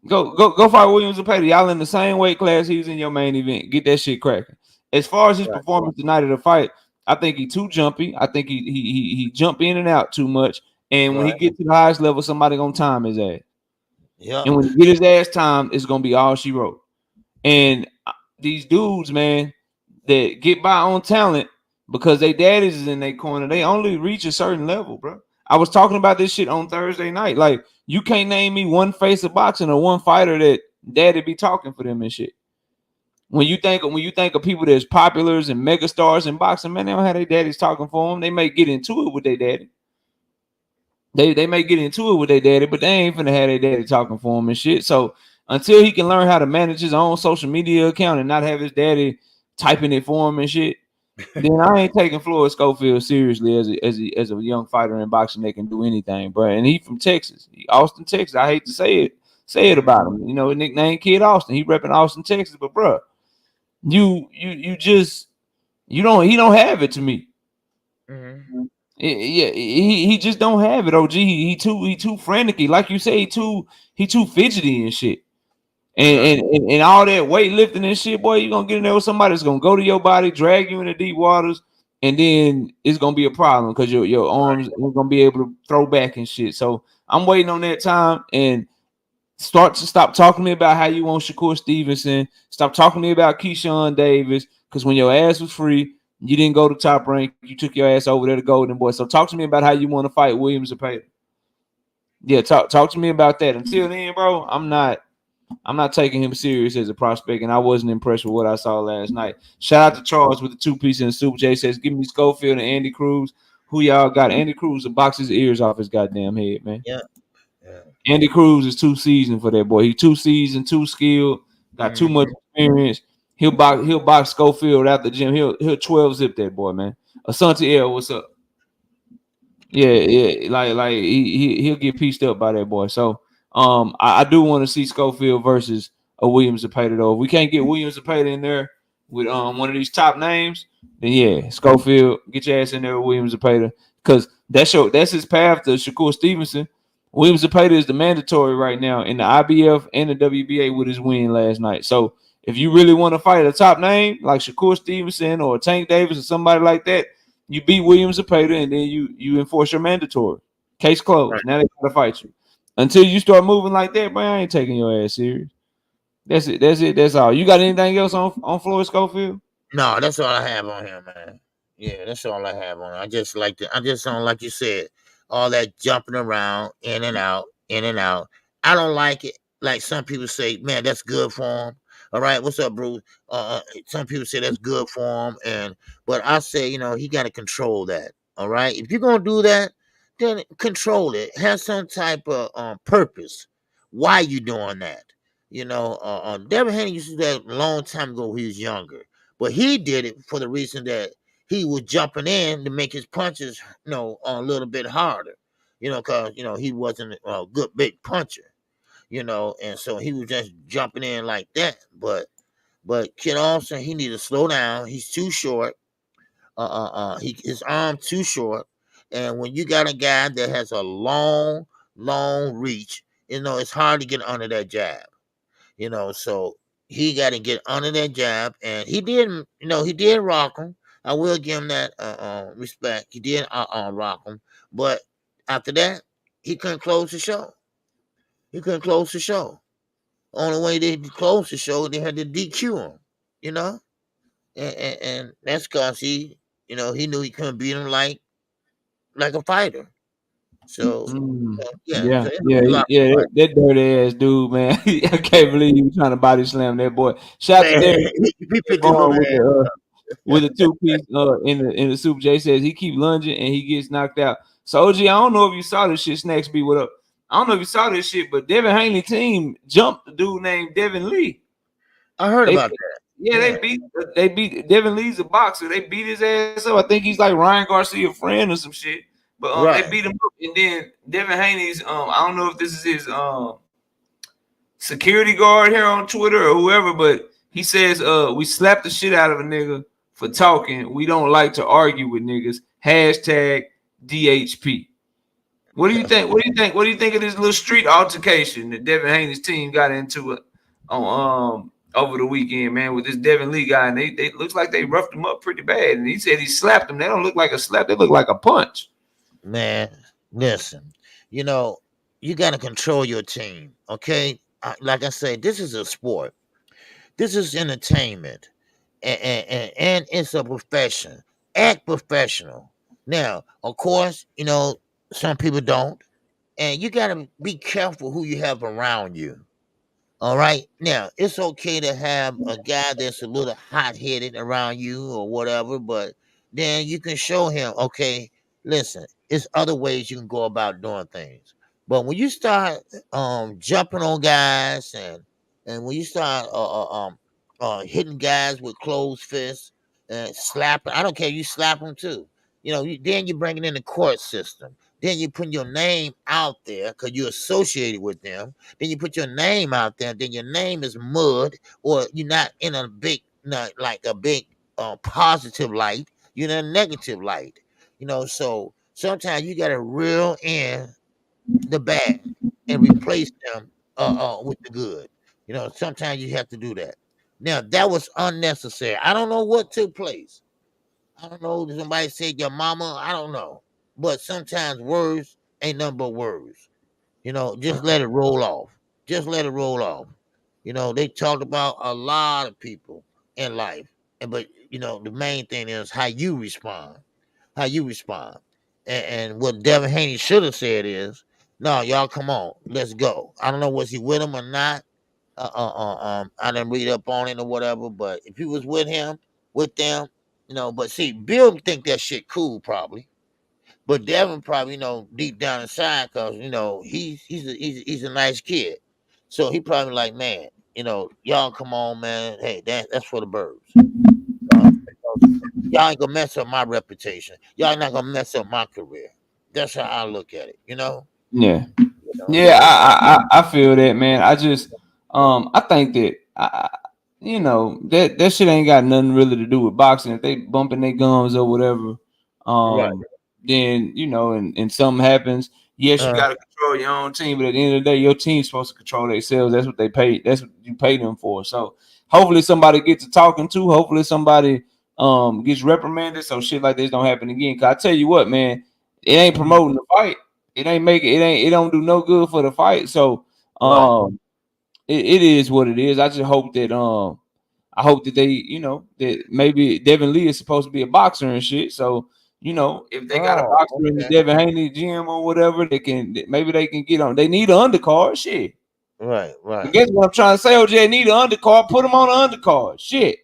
Go fight Williams Zepeda. Y'all in the same weight class. He's in your main event. Get that shit cracking. As far as his performance tonight of the fight, I think he too jumpy. I think he jump in and out too much. And when he get to the highest level, somebody gonna time his ass. Yeah. And when he get his ass timed, it's gonna be all she wrote. And these dudes, man, that get by on talent because they daddies is in their corner, they only reach a certain level, bro. I was talking about this shit on Thursday night. Like, you can't name me one face of boxing or one fighter that daddy be talking for them and shit. When you think of people that's populars and megastars in boxing, man, they don't have their daddies talking for them. They may get into it with their daddy. They may get into it with their daddy, but they ain't finna have their daddy talking for him and shit. So until he can learn how to manage his own social media account and not have his daddy typing it for him and shit, then I ain't taking Floyd Schofield seriously as a young fighter in boxing that can do anything, bro. And he from Texas, Austin, Texas. I hate to say it about him. You know, nickname Kid Austin. He repping Austin, Texas, but bro, he don't have it to me. Mm-hmm. He just don't have it. OG, he too frantic. Like you say, he too fidgety and shit. And all that weightlifting and shit, boy, you gonna get in there with somebody that's gonna go to your body, drag you into deep waters, and then it's gonna be a problem because your arms ain't gonna be able to throw back and shit. So I'm waiting on that time and stop talking to me about how you want Shakur Stevenson. Stop talking to me about Keyshawn Davis, because when your ass was free, you didn't go to Top Rank. You took your ass over there to Golden Boy. So talk to me about how you want to fight Williams Zepeda. Yeah, talk to me about that. Until then, bro, I'm not taking him serious as a prospect, and I wasn't impressed with what I saw last night. Shout out to Charles with the 2-piece in the Super J. Says, give me Schofield and Andy Cruz. Who y'all got? Andy Cruz to box his ears off his goddamn head, man. Yeah. Andy Cruz is too seasoned for that boy. He too seasoned, too skilled, got too much experience. He'll box Schofield out the gym. He'll 12 zip that boy, man. Asante L, what's up? Yeah, like he'll get pieced up by that boy. So I do want to see Schofield versus a Williams Zepeda though. If we can't get Williams Zepeda in there with one of these top names, then yeah, Schofield, get your ass in there with Williams Zepeda, because that's his path to Shakur Stevenson. Williams Zepeda is the mandatory right now in the IBF and the WBA with his win last night. So if you really want to fight a top name like Shakur Stevenson or Tank Davis or somebody like that, you beat Williams Zepeda and then you enforce your mandatory. Case closed. Right. Now they gotta fight you. Until you start moving like that, bro, I ain't taking your ass serious. That's it. That's all. You got anything else on Floyd Schofield? No, that's all I have on him, man. Yeah, that's all I have on him. I just don't like you said, all that jumping around, in and out, in and out. I don't like it. Like some people say, man, that's good for him. All right, what's up, Bruce? Some people say that's good for him, but I say, he got to control that. All right, if you're gonna do that, then control it. Have some type of purpose. Why you doing that? Devin Haney used to do that a long time ago when he was younger, but he did it for the reason that he was jumping in to make his punches, a little bit harder, because he wasn't a good big puncher. And so he was just jumping in like that. But Kid Austin, he need to slow down. He's too short. His arm too short. And when you got a guy that has a long reach, it's hard to get under that jab. So he got to get under that jab, and he did rock him. I will give him that respect. He did rock him, but after that, he couldn't close the show. Only way they closed the show, they had to DQ him, and that's because he knew he couldn't beat him like a fighter. So yeah, that dirty ass dude, man. I can't believe you trying to body slam that boy. Shout out to Devin with a 2-piece in the Super J. Says he keep lunging and he gets knocked out. So OG, I don't know if you saw this shit. Snacks be what up? I don't know if you saw this shit, but Devin Haney team jumped a dude named Devin Lee. I heard about that. Yeah, they beat Devin Lee's a boxer. They beat his ass up. I think he's like Ryan Garcia friend or some shit. But they beat him up, and then Devin Haney's I don't know if this is his security guard here on Twitter or whoever, but he says we slapped the shit out of a nigga for talking. We don't like to argue with niggas. Hashtag DHP. What do you think? What do you think? What do you think of this little street altercation that Devin Haney's team got into it on over the weekend, man, with this Devin Lee guy? And they looks like they roughed him up pretty bad. And he said he slapped him. They don't look like a slap, they look like a punch. Man, listen, you know, you got to control your team, okay? Like I say, this is a sport. This is entertainment, and it's a profession. Act professional. Now, of course, some people don't, and you got to be careful who you have around you. All right. Now, it's okay to have a guy that's a little hot headed around you or whatever, but then you can show him, okay, listen, it's other ways you can go about doing things. But when you start jumping on guys and when you start hitting guys with closed fists and slapping, I don't care, you slap them too. Then you bring it in the court system. Then you put your name out there because you're associated with them. Then you put your name out there, then your name is mud, or you're not in a big, not like a big positive light, you're in a negative light. So sometimes you got to reel in the bad and replace them with the good. Sometimes you have to do that. Now, that was unnecessary. I don't know what took place. I don't know. Somebody said your mama. I don't know. But sometimes words ain't nothing but words. Just let it roll off. Just let it roll off. They talked about a lot of people in life, but the main thing is how you respond. How you respond. And what Devin Haney should have said is, "No, y'all, come on, let's go." I don't know was he with him or not. I didn't read up on it or whatever, but if he was with them, But see, Bill think that shit cool probably. But Devin probably, deep down inside, cause he's a nice kid, so he probably like, man, y'all come on, man. Hey, that's for the birds. Y'all ain't gonna mess up my reputation. Y'all not gonna mess up my career. That's how I look at it. Yeah. Yeah, So I feel that, man. I think that that shit ain't got nothing really to do with boxing. If they bumping their gums or whatever, right. then and something happens. Yes, you Uh, got to control your own team, but at the end of the day, your team's supposed to control themselves. That's what they pay. That's what you pay them for. So hopefully somebody gets to talking to. Hopefully somebody gets reprimanded so shit like this don't happen again. Cause I tell you what, man, it ain't promoting the fight. It ain't making it don't do no good for the fight. So right. it is what it is. I hope that they, that maybe Devin Lee is supposed to be a boxer and shit. So, if they got a Oh, boxer in the okay. Devin Haney gym or whatever, maybe they can get on. They need an undercard. Shit. Right. I Right. guess what I'm trying to say, OJ, they need an undercard. Put them on the undercard. Shit.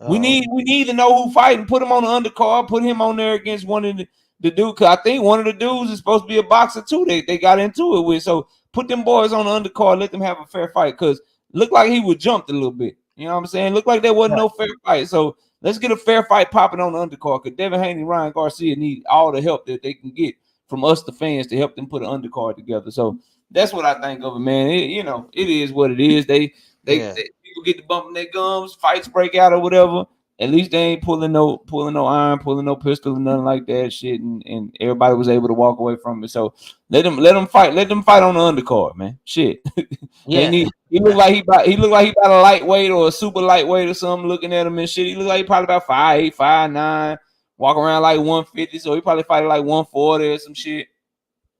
Oh, We need to know who fighting. Put him on the undercard. Put him on there against one of the dude. Cause I think one of the dudes is supposed to be a boxer too. They got into it with. So put them boys on the undercard. Let them have a fair fight. Cause looked like he was jumped a little bit. You know what I'm saying? Looked like there wasn't right. no fair fight. So let's get a fair fight popping on the undercard. Cause Devin Haney, Ryan Garcia need all the help that they can get from us, the fans, to help them put an undercard together. So that's what I think of it, man. It is what it is. Yeah. They people get to bumping their gums, fights break out or whatever. At least they ain't pulling no iron, pulling no pistol or nothing like that shit, and everybody was able to walk away from it. So let them fight. Let them fight on the undercard, man. Shit. They Yeah. need he look like he about a lightweight or a super lightweight or something, looking at him and shit. He look like he probably about 5'8", 5'9", walk around like 150, so he probably fight like 140 or some shit.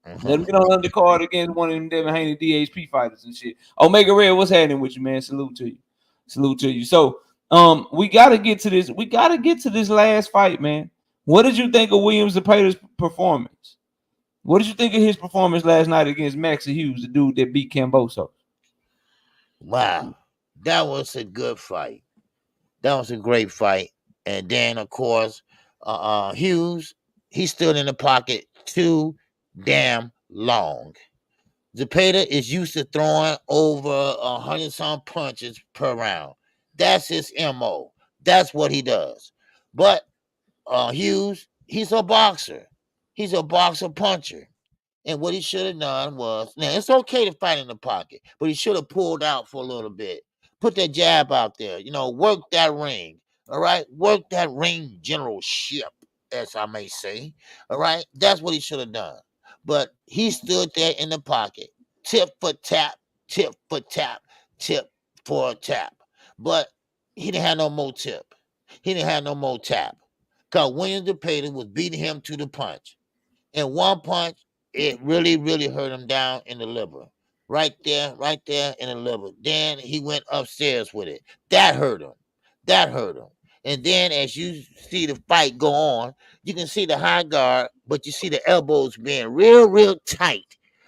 Let him get on the undercard against one of them Devin Haney DHP fighters and shit. Omega Red, what's happening with you, man? Salute to you. Salute to you. So we gotta get to this. We gotta get to this last fight, man. What did you think of Williams Zepeda's performance? What did you think of his performance last night against Maxi Hughes, the dude that beat Camboso? Wow. That was a good fight. That was a great fight. And then, of course, Hughes, he stood in the pocket too damn long. Zepeda is used to throwing over 100 some punches per round. That's his MO. That's what he does. But Hughes, he's a boxer. He's a boxer puncher. And what he should have done was, now it's okay to fight in the pocket, but he should have pulled out for a little bit, put that jab out there, work that ring. All right, work that ring generalship, as I may say. All right, that's what he should have done. But he stood there in the pocket, tip for tap, tip for tap, tip for tap. But he didn't have no more tip. He didn't have no more tap. Because William Zepeda was beating him to the punch. And one punch, it really, really hurt him down in the liver. Right there in the liver. Then he went upstairs with it. That hurt him. That hurt him. And then as you see the fight go on, you can see the high guard, but you see the elbows being real, real tight.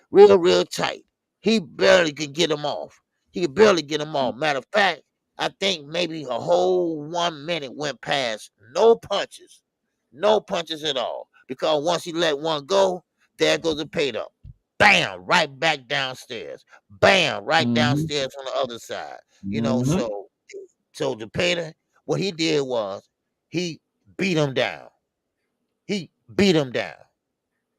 Real, real tight. He barely could get them off. He could barely get them off. Matter of fact, I think maybe a whole 1 minute went past. No punches. No punches at all. Because once he let one go, there goes the paid up. Bam, right back downstairs. Bam, right downstairs on the other side. So the painter, what he did was he beat him down. He beat him down.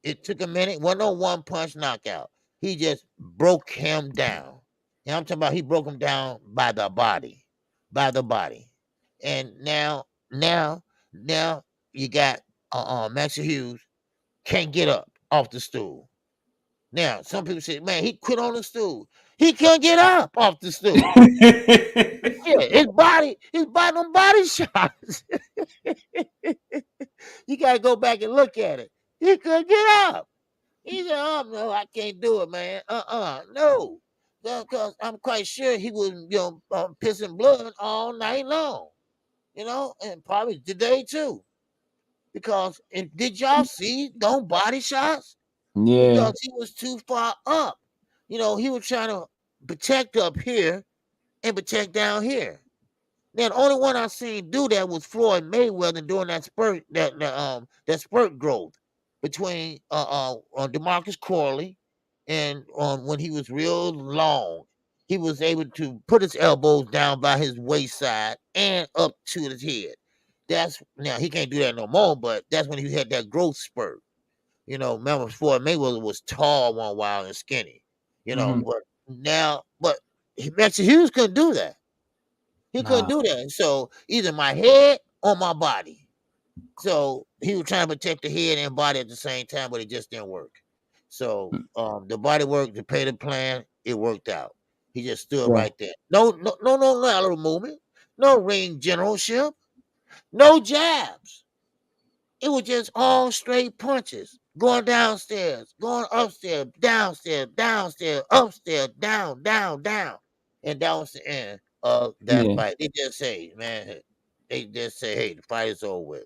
It took a minute. Wasn't no one punch knockout. He just broke him down. And I'm talking about he broke him down by the body. By the body. And now you got Maxi Hughes can't get up off the stool. Now, some people say, man, he quit on the stool. He can't get up off the stool. Yeah, his body them body shots. You gotta go back and look at it. He couldn't get up. He said, oh no, I can't do it, man. No. Because I'm quite sure he was pissing blood all night long. And probably today too. Because did y'all see those body shots? Yeah. Because he was too far up. He was trying to protect up here and protect down here. Now, the only one I seen do that was Floyd Mayweather during that spurt, that spurt growth between DeMarcus Corley and when he was real long. He was able to put his elbows down by his waist-side and up to his head. Now he can't do that no more, but that's when he had that growth spurt. Remember Floyd Mayweather was tall one while and skinny. But Maxi Hughes couldn't do that. He couldn't do that. So either my head or my body. So he was trying to protect the head and body at the same time, but it just didn't work. So the body worked, the pay the plan, it worked out. He just stood right there. No lateral movement, no ring generalship, no jabs. It was just all straight punches. Going downstairs, going upstairs, downstairs, upstairs, down. And that was the end of that fight. They just say, man, hey, the fight is over with.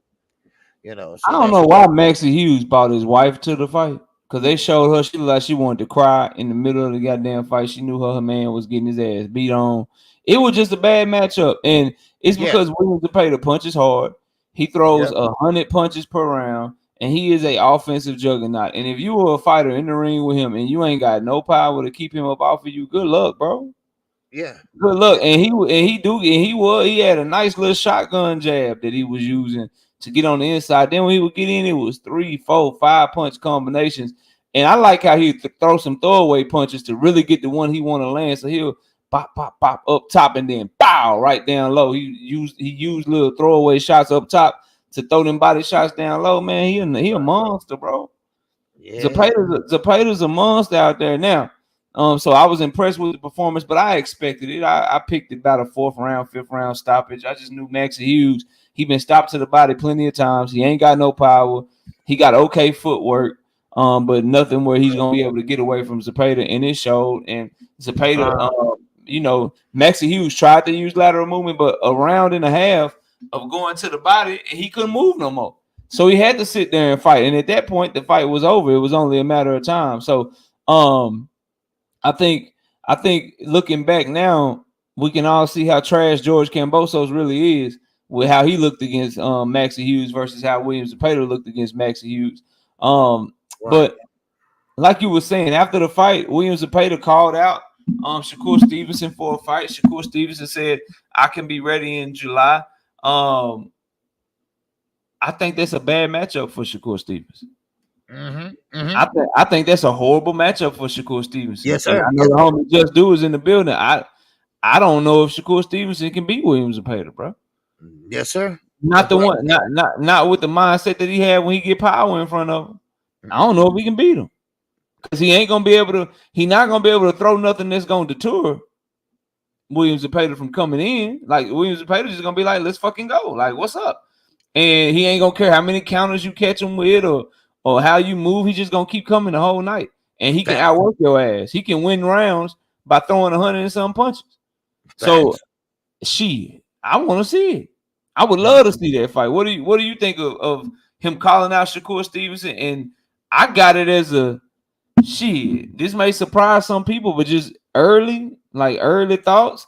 So I don't know why Maxi Hughes brought his wife to the fight. Because they showed her, she looked like she wanted to cry in the middle of the goddamn fight. She knew her man was getting his ass beat on. It was just a bad matchup. And it's because William Zepeda punches hard. He throws 100 punches per round. And he is a offensive juggernaut. And if you were a fighter in the ring with him and you ain't got no power to keep him up off of you, good luck, bro. Yeah. Good luck. And he had a nice little shotgun jab that he was using to get on the inside. Then when he would get in, it was 3, 4, 5 punch combinations. And I like how he throw some throwaway punches to really get the one he want to land. So he'll pop, pop, pop up top and then bow right down low. He used little throwaway shots up top to throw them body shots down low. Man, he a monster, bro. Yeah. Zepeda's a monster out there now. So I was impressed with the performance, but I expected it. I picked it about a 4th round, 5th round stoppage. I just knew Maxi Hughes. He been stopped to the body plenty of times. He ain't got no power. He got okay footwork, but nothing where he's gonna be able to get away from Zepeda, and it showed. And Zepeda, Maxi Hughes tried to use lateral movement, but a round and a half of going to the body, and he couldn't move no more. So he had to sit there and fight. And at that point, the fight was over. It was only a matter of time. So, I think looking back now, we can all see how trash George Kambosos really is with how he looked against Maxi Hughes versus how William Zepeda looked against Maxi Hughes. But like you were saying, after the fight, William Zepeda called out Shakur Stevenson for a fight. Shakur Stevenson said, I can be ready in July. I think that's a bad matchup for Shakur Stevenson. I think that's a horrible matchup for Shakur Stevenson. Yes, sir. I know the homie Just Do is in the building. I don't know if Shakur Stevenson can beat Williams Zepeda, bro. Yes, sir. Not the one, not with the mindset that he had when he get power in front of him. I don't know if he can beat him. Because he ain't gonna be able to, he not gonna be able to throw nothing that's gonna deter Williams Zepeda from coming in. Like Williams Zepeda just gonna be like, let's fucking go. Like, what's up? And he ain't gonna care how many counters you catch him with or how you move. He's just gonna keep coming the whole night. And he can outwork your ass. He can win rounds by throwing 100 and some punches. So shit, I want to see it. I would love to see that fight. What do you think of him calling out Shakur Stevenson? And I got it as a shit. This may surprise some people, but just early thoughts.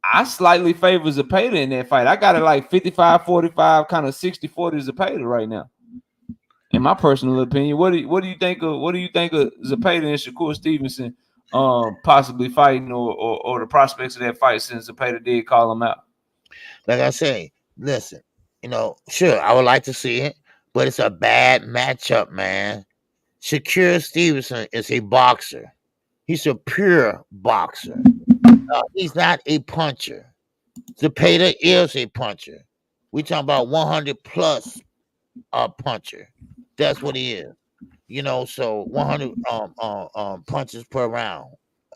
I slightly favor Zepeda in that fight. I got it like 55-45, kind of 60-40 Zepeda right now. In my personal opinion, what do you think of Zepeda and Shakur Stevenson possibly fighting or the prospects of that fight since Zepeda did call him out? Like I say, listen, sure, I would like to see it, but it's a bad matchup, man. Shakur Stevenson is a boxer. He's a pure boxer. He's not a puncher. Zepeda is a puncher. We talking about 100 plus puncher. That's what he is. So 100 punches per round.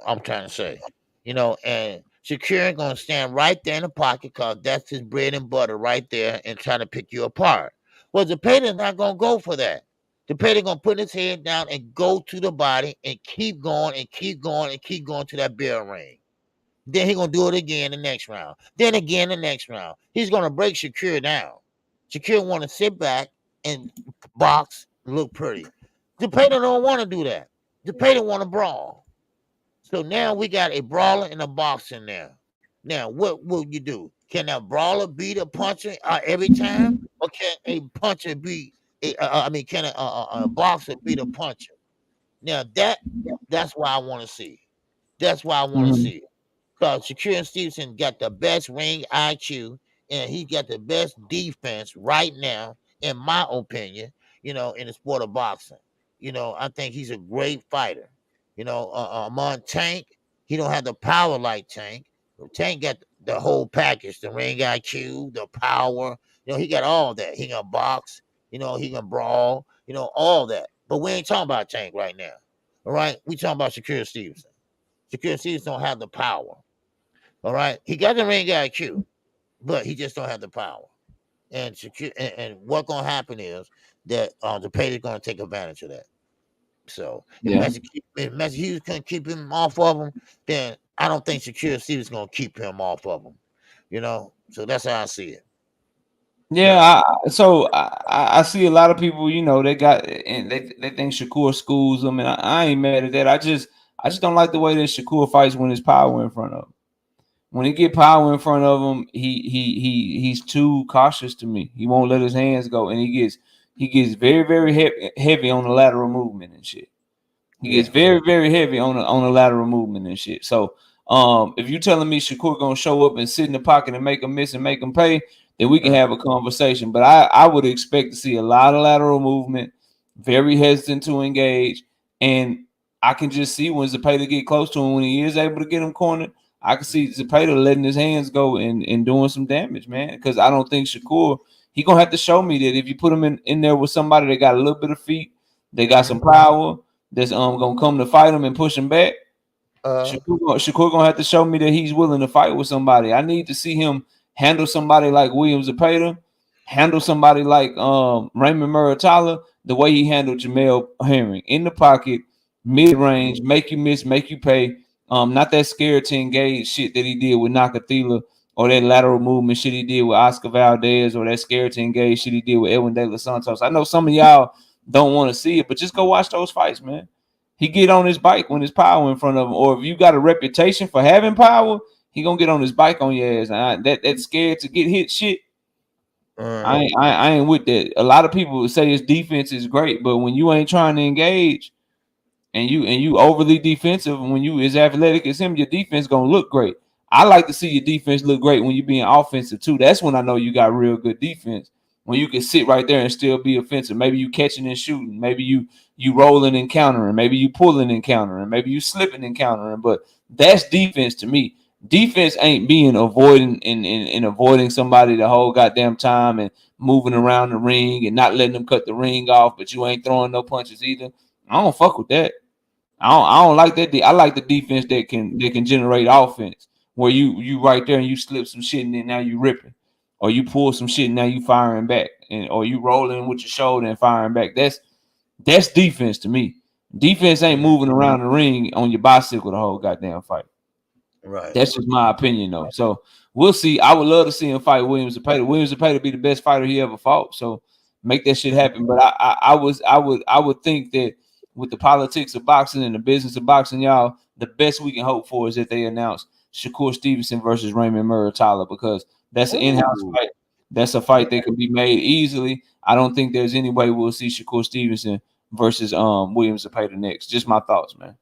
I'm trying to say. And Shakur ain't gonna stand right there in the pocket because that's his bread and butter right there and trying to pick you apart. Well, Zepeda's not gonna go for that. Zepeda gonna put his head down and go to the body and keep going and keep going and keep going to that bell ring. Then he's gonna do it again the next round. Then again the next round. He's gonna break Shakur down. Shakur want to sit back and box and look pretty. Zepeda don't want to do that. Zepeda want to brawl. So now we got a brawler and a boxer in there. Now, what will you do? Can a brawler beat a puncher every time, or can a puncher beat? Can a boxer beat a puncher? Now that's why I want to see. That's why I want to see it. Because Shakur Stevenson got the best ring IQ, and he got the best defense right now, in my opinion. In the sport of boxing. I think he's a great fighter. Among Tank, he don't have the power like Tank. Tank got the whole package, the ring IQ, the power. He got all that. He can box. He can brawl. All that. But we ain't talking about Tank right now. All right? We talking about Shakur Stevenson. Shakur Stevenson don't have the power. All right? He got the ring IQ, but he just don't have the power. And what's going to happen is that the Zepeda is going to take advantage of that. So if Maxi Hughes couldn't keep him off of him, then I don't think Shakur Stevenson going to keep him off of him. So that's how I see it. Yeah, I see a lot of people, they got and they think Shakur schools them, and I ain't mad at that. I just don't like the way that Shakur fights when his power in front of him. When he get power in front of him, he's too cautious to me. He won't let his hands go, and he gets very, very heavy on the lateral movement and shit. He gets very, very heavy on the lateral movement and shit. So if you telling me Shakur gonna show up and sit in the pocket and make him miss and make him pay, then we can have a conversation. But I would expect to see a lot of lateral movement, very hesitant to engage, and I can just see when Zepeda get close to him, when he is able to get him cornered, I can see Zepeda letting his hands go and doing some damage, man. Because I don't think Shakur, he gonna have to show me that if you put him in there with somebody that got a little bit of feet, they got some power, that's gonna come to fight him and push him back. Shakur gonna have to show me that he's willing to fight with somebody. I need to see him handle somebody like Williams Zepeda, handle somebody like Raymond Muratalla, the way he handled Jamel Herring in the pocket, mid-range, make you miss, make you pay. Not that scared to engage shit that he did with Nakathila, or that lateral movement shit he did with Oscar Valdez, or that scared to engage shit he did with Edwin De Los Santos. I know some of y'all don't want to see it, but just go watch those fights, man. He get on his bike when there's power in front of him, or if you got a reputation for having power, he gonna get on his bike on your ass. And that scared to get hit shit. I ain't with that. A lot of people say his defense is great, but when you ain't trying to engage and you overly defensive, when you as athletic as him, your defense gonna look great. I like to see your defense look great when you being offensive too. That's when I know you got real good defense. when you can sit right there and still be offensive. Maybe you catching and shooting. Maybe you rolling and countering. Maybe you pulling and countering. Maybe you slipping and countering. But that's defense to me. Defense ain't being avoiding and avoiding somebody the whole goddamn time and moving around the ring and not letting them cut the ring off, but you ain't throwing no punches either. I don't fuck with that. I don't like that. I like the defense that can generate offense where you right there and you slip some shit and then now you ripping, or you pull some shit and now you firing back, and or you rolling with your shoulder and firing back. That's defense to me. Defense ain't moving around the ring on your bicycle the whole goddamn fight. Right. That's just my opinion though. So we'll see. I would love to see him fight Williams Zepeda. Williams Zepeda be the best fighter he ever fought. So make that shit happen. But I would think that with the politics of boxing and the business of boxing, y'all, the best we can hope for is that they announce Shakur Stevenson versus Raymond Muratalla, because that's an in-house fight. That's a fight that can be made easily. I don't think there's any way we'll see Shakur Stevenson versus Williams Zepeda next. Just my thoughts, man.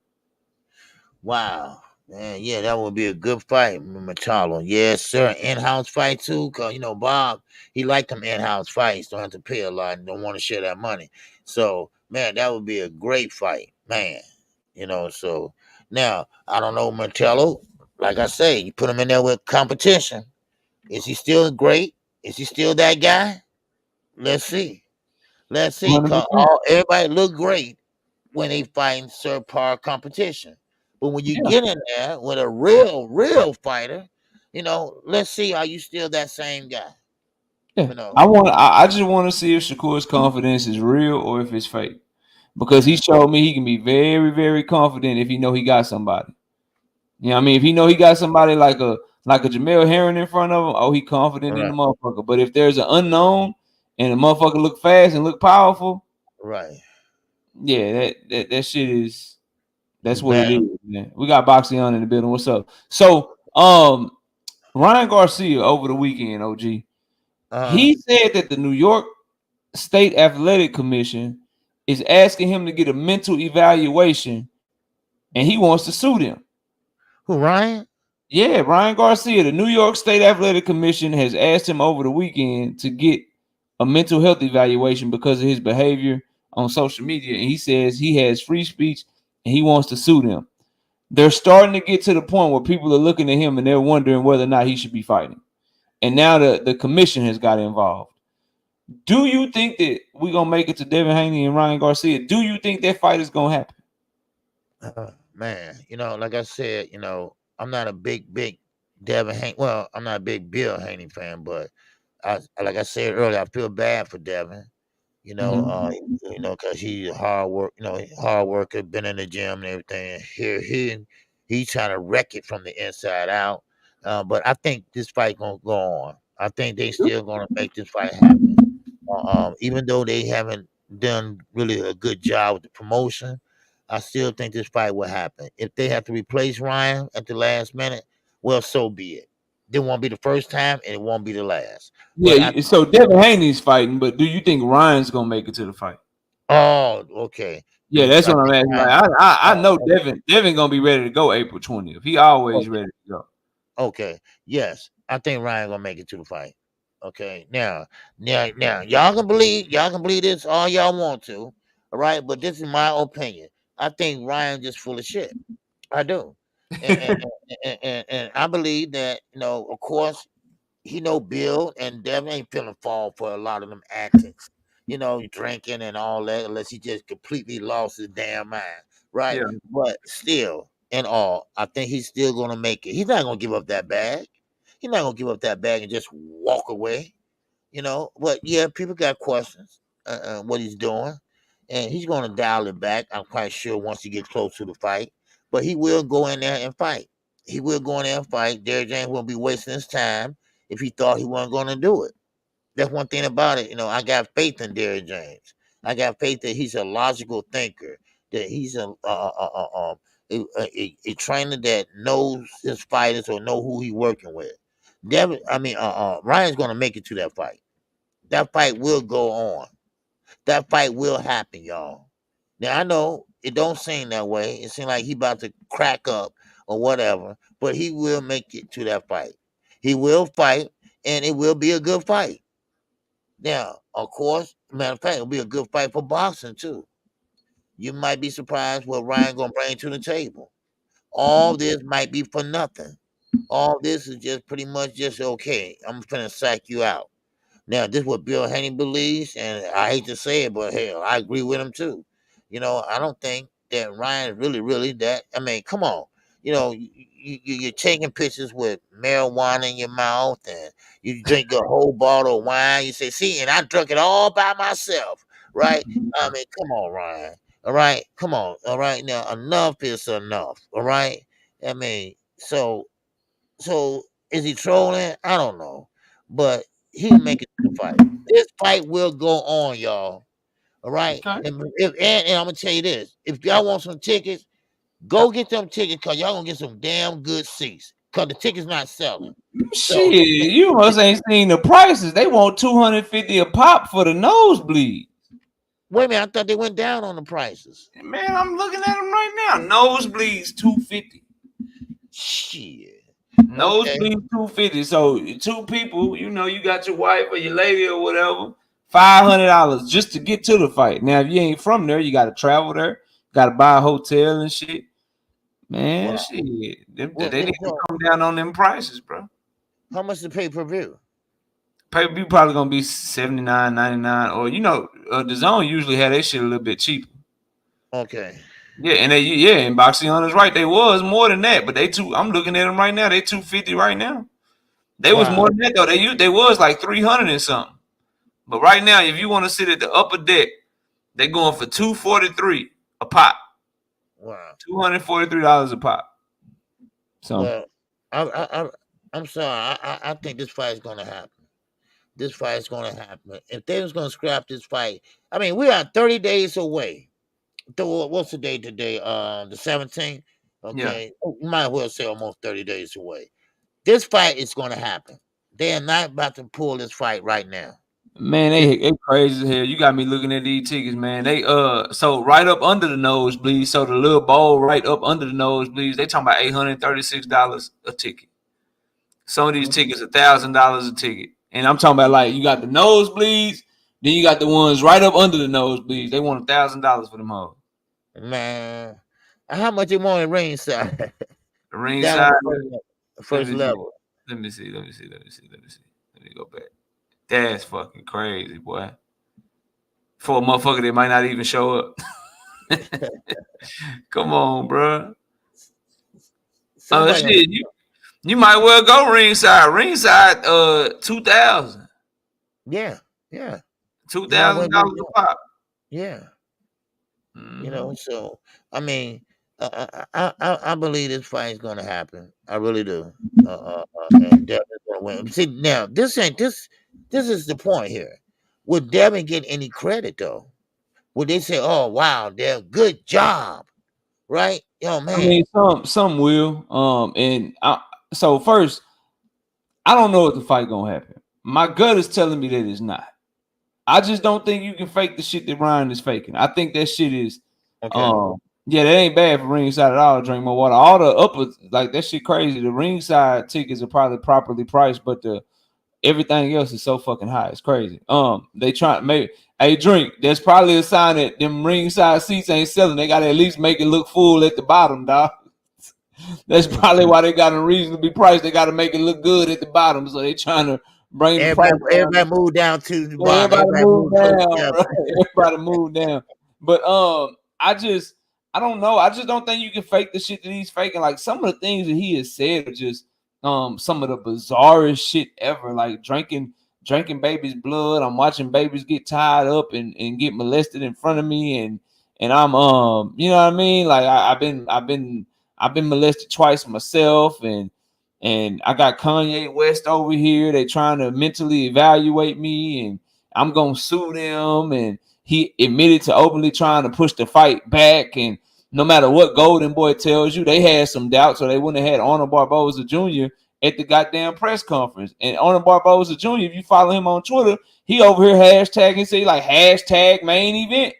Wow. Man, yeah, that would be a good fight, Machalo. Yes, sir. In-house fight too, cause Bob, he liked them in-house fights. Don't have to pay a lot and don't want to share that money. So, man, that would be a great fight, man. So now I don't know Martello. Like I say, you put him in there with competition. Is he still great? Is he still that guy? Let's see. Let's see. 'Cause 100%. everybody look great when they find subpar competition. But when you Yeah. get in there with a real fighter, let's see, are you still that same guy? Yeah. I just want to see if Shakur's confidence is real or if it's fake. Because he showed me he can be very, very confident if he know he got somebody. You know what I mean? If he know he got somebody like a Jamel Herring in front of him, oh, he confident in the motherfucker. But if there's an unknown and the motherfucker look fast and look powerful, right? Yeah, that shit is that's It's what it bad. is, man. We got Boxy on in the building. What's up? So, Ryan Garcia over the weekend, OG, he said that the New York State Athletic Commission is asking him to get a mental evaluation, and he wants to sue them. Who, Ryan? Yeah, Ryan Garcia. The New York State Athletic Commission has asked him over the weekend to get a mental health evaluation because of his behavior on social media, and he says he has free speech and he wants to sue them. They're starting to get to the point where people are looking at him and they're wondering whether or not he should be fighting. And now the commission has got involved. Do you think that we're going to make it to Devin Haney and Ryan Garcia? Do you think that fight is going to happen? Man, like I said, I'm not a big Devin Haney. Well, I'm not a big Bill Haney fan, but like I said earlier, I feel bad for Devin. Because he's hard work, hard worker, been in the gym and everything. Here, he's trying to wreck it from the inside out. But I think this fight gonna go on. I think they still gonna make this fight happen. Even though they haven't done really a good job with the promotion, I still think this fight will happen. If they have to replace Ryan at the last minute, well, so be it. It won't be the first time, and it won't be the last. Yeah, so Devin Haney's fighting, but do you think Ryan's gonna make it to the fight? Oh, okay. Yeah, that's what I'm asking. Like, I know Devin gonna be ready to go April 20th. He always ready to go. Okay. Yes, I think Ryan gonna make it to the fight. Okay. Now, y'all can believe this all y'all want to, all right? But this is my opinion. I think Ryan just full of shit. I do, and I believe that of course, he know Bill and Devin ain't feeling fall for a lot of them antics, drinking and all that, unless he just completely lost his damn mind, right? Yeah. But still, in all, I think he's still gonna make it. He's not gonna give up that bag. He's not gonna give up that bag and just walk away, But yeah, people got questions what he's doing, and he's gonna dial it back. I'm quite sure once he gets close to the fight, but he will go in there and fight. He will go in there and fight. Derrick James won't be wasting his time if he thought he wasn't going to do it. That's one thing about it. I got faith in Derrick James. I got faith that he's a logical thinker, that he's a trainer that knows his fighters or know who he's working with. Ryan's going to make it to that fight. That fight will go on. That fight will happen, y'all. Now I know it don't seem that way. It seems like he about to crack up or whatever, but he will make it to that fight. He will fight, and it will be a good fight. Now, of course, matter of fact, it'll be a good fight for boxing too. You might be surprised what Ryan gonna bring to the table. All this might be for nothing. All this is just pretty much just okay. I'm finna sack you out. Now, this is what Bill Haney believes, and I hate to say it, but hell, I agree with him too. I don't think that Ryan is really that. I mean, come on. You're taking pictures with marijuana in your mouth, and you drink a whole bottle of wine. You say, "See, and I drunk it all by myself," right? I mean, come on, Ryan. All right, come on. All right, now enough is enough. All right. I mean, so is he trolling? I don't know, but he'll make it to the fight. This fight will go on, y'all. All right, Okay. and I'm gonna tell you this: if y'all want some tickets, go get them tickets because y'all gonna get some damn good seats because the tickets not selling. So Shit, you must ain't seen the prices. They want $250 a pop for the nosebleed. wait a minute, I thought they went down on the prices. Man, I'm looking at them right now. Nosebleeds $250. Shit. Nosebleeds $250. So 2 people, you got your wife or your lady or whatever, $500 just to get to the fight. Now, if you ain't from there, you got to travel there, got to buy a hotel and shit. Man, Wow. shit, they Well, need to so come down on them prices, bro. how much the pay-per-view? Pay-per-view probably gonna be $79.99, or the zone usually had that shit a little bit cheaper. Okay. Yeah, and Boxing is right. They was more than that, but I'm looking at them right now. They $250 right now. They was more Wow. than that though. They was like 300 and something. But right now, if you want to sit at the upper deck, they going for $243 a pop. Wow. $243 a pop. So Well, I'm sorry. I think this fight is gonna happen. This fight is going to happen. If they was going to scrap this fight, I mean, we are 30 days away. What's the date today? The 17th. yeah, Okay, you might as well say almost 30 days away. This fight is going to happen. They are not about to pull this fight right now. man, they crazy as hell. You got me looking at these tickets, man. They so right up under the nosebleeds, so the little bowl right up under the nosebleeds, they talking about $836 a ticket. Some of these tickets $1,000 a ticket, and I'm talking about like you got the nosebleeds, then you got the ones right up under the nosebleeds. They want $1,000 for them hoes. Man, how much you want in ringside? The Down on ringside. the Let first me see. level. Let me see. Let me go back. That's fucking crazy, boy. For a motherfucker that might not even show up. Come on, bro. Somebody, Shit, you might well go ringside. Ringside, 2,000. yeah, yeah. You might well $2,000 do a that. pop. Yeah. Mm-hmm. So I mean, I believe this fight is going to happen. I really do. And Devin's going to win. See, now this ain't this. This is the point here. Would Devin get any credit though? Would they say, "Oh wow, Dev, good job," right? Yo, I man. mean, some will. So first, I don't know if the fight gonna happen. My gut is telling me that it's not. I just don't think you can fake the shit that Ryan is faking. I think that shit is, Okay. yeah, that ain't bad for ringside at all. Drink more water. All the upper, like that shit crazy. The ringside tickets are probably properly priced, but everything else is so fucking high. It's crazy. They try maybe a drink. That's probably a sign that them ringside seats ain't selling. They gotta at least make it look full at the bottom, dog. That's probably why they got a reasonably priced. They got to make it look good at the bottom, so they trying to bring the price down. Everybody move down to the Yeah, bottom. everybody move close down, together. bro. Everybody move down. But I don't know. I just don't think you can fake the shit that he's faking. Like some of the things that he has said are just some of the bizarrest shit ever. Like drinking babies' blood. I'm watching babies get tied up and get molested in front of me, and I'm you know what I mean? Like I've been molested twice myself, and I got Kanye West over here. They trying to mentally evaluate me, and I'm gonna sue them. And he admitted to openly trying to push the fight back. And no matter what Golden Boy tells you, they had some doubts, so they wouldn't have had Arnold Barboza Jr. at the goddamn press conference. And Arnold Barboza Jr., if you follow him on Twitter, he over here hashtagging, say like hashtag main event.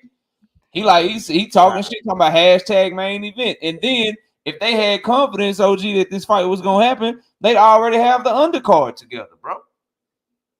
He talking shit, talking about hashtag main event. And then if they had confidence, OG, that this fight was gonna happen, they'd already have the undercard together, bro.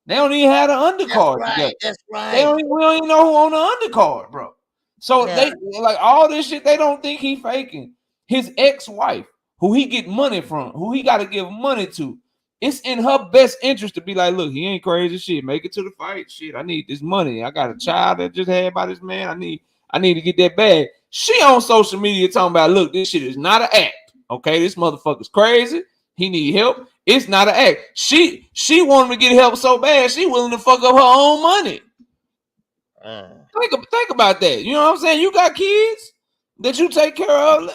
They don't even have the undercard That's together. right. That's We right. don't even know who on the undercard, bro. So Yeah. they like all this shit. They don't think he faking. His ex-wife, who he get money from, who he got to give money to, it's in her best interest to be like, look, he ain't crazy shit. Make it to the fight. Shit, I need this money. I got a child that just had by this man. I need to get that bag. She on social media talking about, look, this shit is not an act. Okay, this motherfucker's crazy. He need help. It's not an act. She wanted to get help so bad, she willing to fuck up her own money. Think about that. You know what I'm saying? You got kids that you take care of.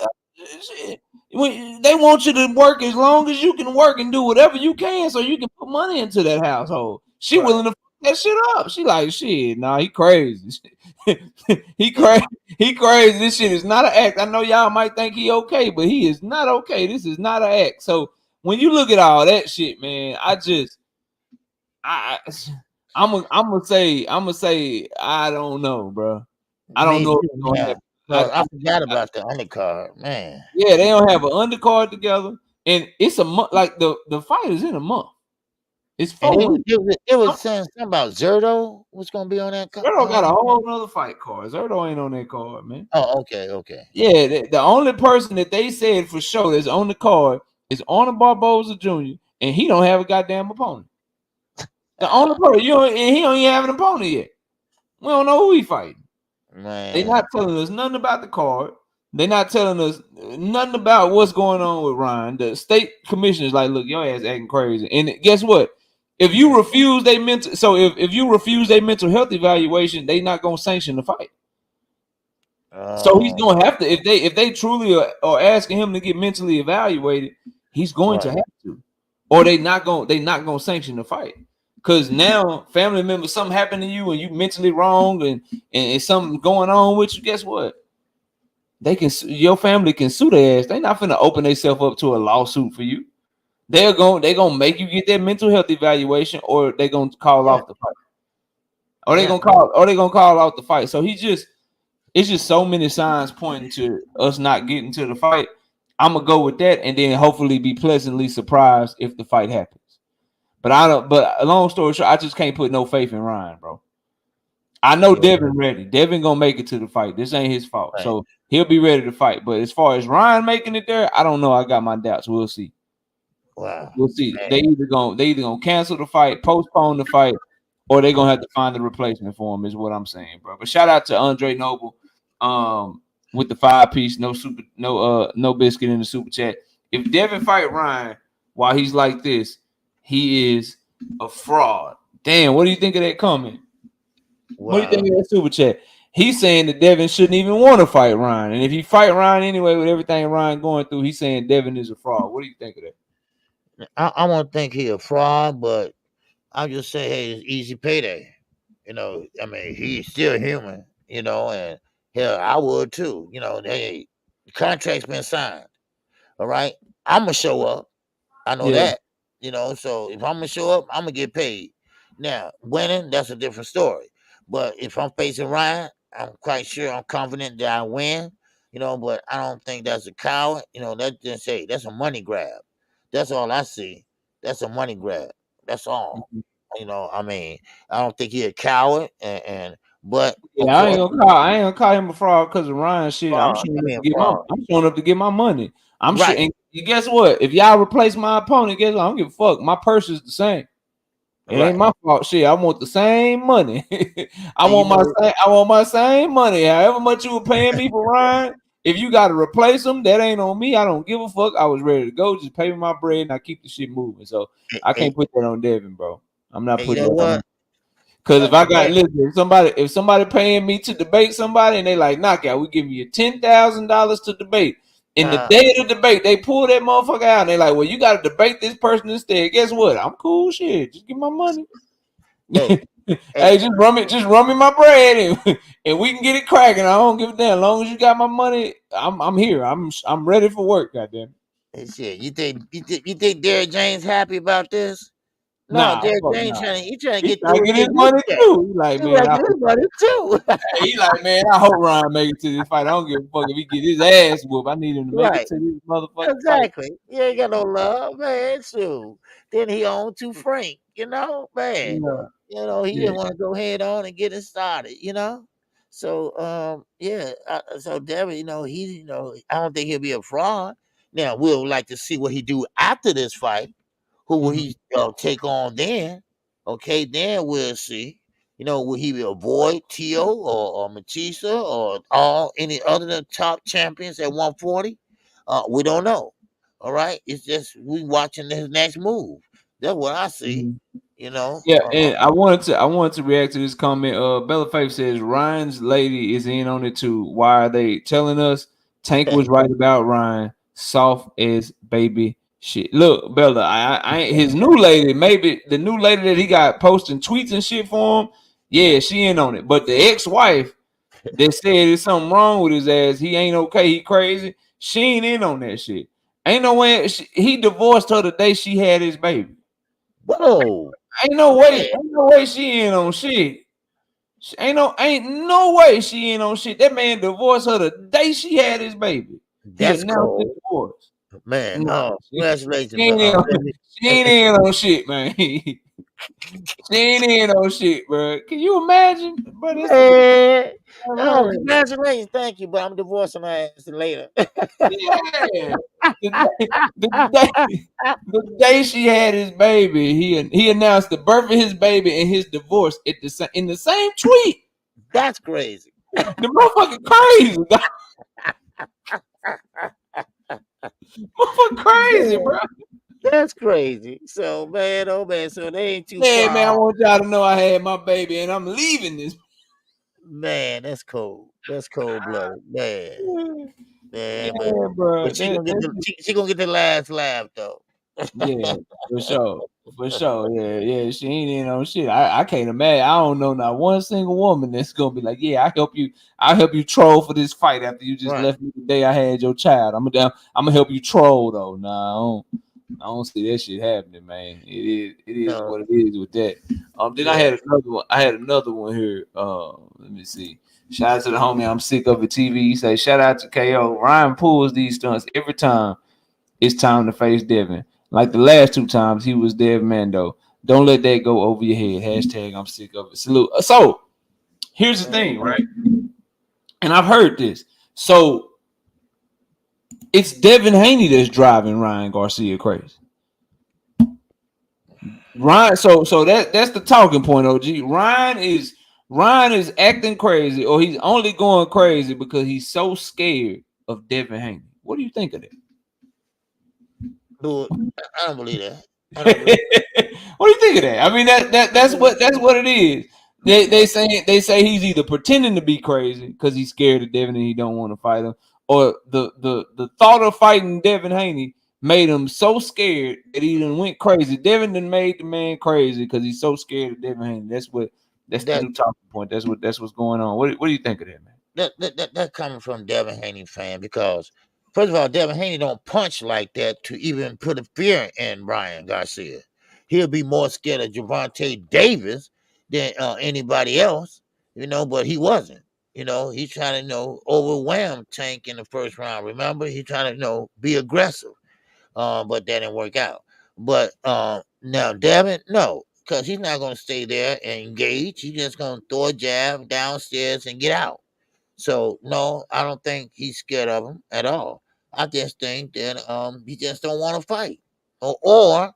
Shit. They want you to work as long as you can work and do whatever you can so you can put money into that household. She willing to fuck that shit up. She like, shit, nah, he crazy. He crazy. He crazy. This shit is not an act. I know y'all might think he okay, but he is not okay. This is not an act. So when you look at all that shit, man, I'm gonna say I don't know, bro. I don't know. I forgot about the undercard, man. Yeah, they don't have an undercard together, and it's a month. Like the fight is in a month. It's 4 weeks. It was saying something about Zerto was gonna be on that card. Zerto got a whole other fight card. Zerto ain't on that card, man. Oh, okay. Yeah, the only person that they said for sure that's on the card is Arnold Barboza Jr., and he don't have a goddamn opponent. The only person he don't even have an opponent yet. We don't know who he fighting. Man. They're not telling us nothing about the card. They're not telling us nothing about what's going on with Ryan. The state commission is like, look, your ass acting crazy. And guess what? If you refuse they mental, if you refuse their mental health evaluation, they not gonna sanction the fight. So he's gonna have to, if they truly are asking him to get mentally evaluated, he's going to have to, or they not gonna sanction the fight. Because now family members, something happened to you and you mentally wrong and something going on with you. Guess what? Your family can sue their ass. They not finna open themselves up to a lawsuit for you. They're gonna make you get that mental health evaluation, or they're gonna call off the fight, or they're gonna call off the fight. So it's just so many signs pointing to us not getting to the fight. I'm gonna go with that, and then hopefully be pleasantly surprised if the fight happens. But a long story short, I just can't put no faith in Ryan, bro. I know Devin ready. Devin gonna make it to the fight. This ain't his fault, so he'll be ready to fight. But as far as Ryan making it there, I don't know. I got my doubts. We'll see. Wow. We'll see. Man. They either gonna cancel the fight, postpone the fight, or they're gonna have to find a replacement for him. Is what I'm saying, bro. But shout out to Andre Noble, with the 5-piece, no biscuit in the super chat. If Devin fight Ryan while he's like this, he is a fraud. Damn, what do you think of that comment? Wow. What do you think of that super chat? He's saying that Devin shouldn't even want to fight Ryan, and if he fight Ryan anyway with everything Ryan going through, he's saying Devin is a fraud. What do you think of that? I won't think he a fraud, but I'll just say, hey, it's easy payday. You know, I mean, he's still human, you know, and hell, I would too. You know, hey, the contract's been signed. All right. I'm gonna show up. I know that. You know, so if I'm gonna show up, I'm gonna get paid. Now, winning, that's a different story. But if I'm facing Ryan, I'm quite sure, I'm confident that I win, you know, but I don't think that's a coward. You know, that's a money grab. That's all I see. That's a money grab. That's all. You know, I mean, I don't think he a coward, but I ain't gonna call him a fraud because of Ryan shit. I'm showing up to get my money. I'm sure. And guess what? If y'all replace my opponent, guess what? I don't give a fuck. My purse is the same. It ain't my fault. Shit, I want the same money. I want my same money. However much you were paying me for Ryan, if you got to replace him, that ain't on me. I don't give a fuck. I was ready to go. Just pay me my bread and I keep the shit moving. So I can't put that on Devin, bro. I'm not putting that on him. Because if somebody paying me to debate somebody and they like knockout, we give you $10,000 to debate. In the day of the debate, they pull that motherfucker out and they like, well, you got to debate this person instead. Guess what? I'm cool, shit. Just give my money. Hey, just run me my bread and we can get it cracking. I don't give a damn. As long as you got my money, I'm here. I'm ready for work. Goddamn. Hey, shit, you think Derrick James happy about this? No, Nah, Derek fuck ain't nah. trying. He trying to He get trying through to with get his his money check. too. He like, He man, like his money too. he like, man, I hope Ryan make it to this fight. I don't give a fuck if he get his ass whooped. I need him to make it Right. to this motherfucking fight. Exactly. You ain't got no love, man. Shoot. Then he on to Frank, man. Yeah, He yeah. didn't want to go head on and get it started. So yeah, so Devin, I don't think he'll be a fraud. Now we'll like to see what he do after this fight. Who will he take on then? Okay, then we'll see. Will he avoid Tio or Matissa or all any other than top champions at 140? We don't know. All right, it's just we watching his next move. That's what I see. You know. Yeah, and I wanted to react to this comment. Bella Faith says Ryan's lady is in on it too. Why are they telling us Tank was right about Ryan? Soft as baby shit. Look, Bella, I his new lady, maybe the new lady that he got posting tweets and shit for him. Yeah, she in on it. But the ex-wife that said there's something wrong with his ass, he ain't okay, he crazy. She ain't in on that shit. Ain't no way he divorced her the day she had his baby. Whoa. Ain't no way she in on shit. Ain't no way she in on shit. That man divorced her the day she had his baby. He That's announced his cold. divorce. Man, Nah, congratulations, she ain't in on shit, man. She ain't in on shit, bro. Can you imagine? But man. Oh, congratulations, thank you, but I'm divorcing my ass later. yeah. The day she had his baby, he announced the birth of his baby and his divorce in the same tweet. That's crazy. The motherfucker crazy. Motherfucker crazy, Man, bro. that's crazy. So, man, oh man, so they ain't too Yeah, man, I far. want y'all to know I had my baby and I'm leaving this. Man, that's cold. That's cold blooded. Man. Yeah, Man, bro. but she gonna get the last laugh though. Yeah, for sure. For sure. Yeah. She ain't in on shit. I can't imagine. I don't know not one single woman that's gonna be like, yeah, I'll help you troll for this fight after you just Right. left me the day I had your child. I'm gonna help you troll though. Nah, I don't see that shit happening, man. It is No. what it is with that. Then Yeah. I had another one here. Let me see. Shout out to the homie. I'm sick of it. TV. He say, shout out to KO. Ryan pulls these stunts every time it's time to face Devin. Like the last two times, he was Dev Mando. Don't let that go over your head. Hashtag I'm sick of it. Salute. So here's the thing, right? And I've heard this. So it's Devin Haney that's driving Ryan Garcia crazy. Ryan, so that's the talking point, OG. Ryan is acting crazy, or he's only going crazy because he's so scared of Devin Haney. What do you think of that? Dude, I don't believe that. What do you think of that? I mean, that's what it is. They say he's either pretending to be crazy because he's scared of Devin and he don't want to fight him, or the thought of fighting Devin Haney made him so scared that he done went crazy. Devin done made the man crazy because he's so scared of Devin Haney. That's the new talking point. That's what's going on. What do you think of that, man? That coming from Devin Haney fan because first of all, Devin Haney don't punch like that to even put a fear in Ryan Garcia. He'll be more scared of Gervonta Davis than anybody else, but he wasn't. He's trying to overwhelm Tank in the first round. Remember, he's trying to be aggressive. But that didn't work out. But now Devin, no, because he's not gonna stay there and engage. He's just gonna throw a jab downstairs and get out. So no, I don't think he's scared of him at all. I just think that he just don't want to fight, or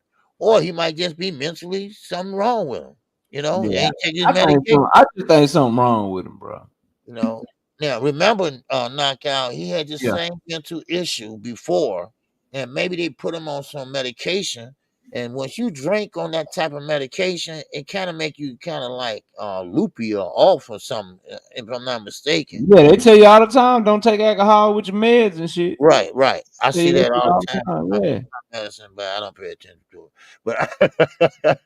he might just be mentally something wrong with him. He Yeah, ain't taking his medication. I just think something wrong with him, bro. Now remember, knockout. He had the Yeah. same mental issue before, and maybe they put him on some medication. And once you drink on that type of medication, it kind of make you kind of like loopy or off or something, if I'm not mistaken. Yeah, they tell you all the time, don't take alcohol with your meds and shit. Right. I Tell see you that that shit all all the the time. time. Yeah. My medicine, but I don't pay attention to it. But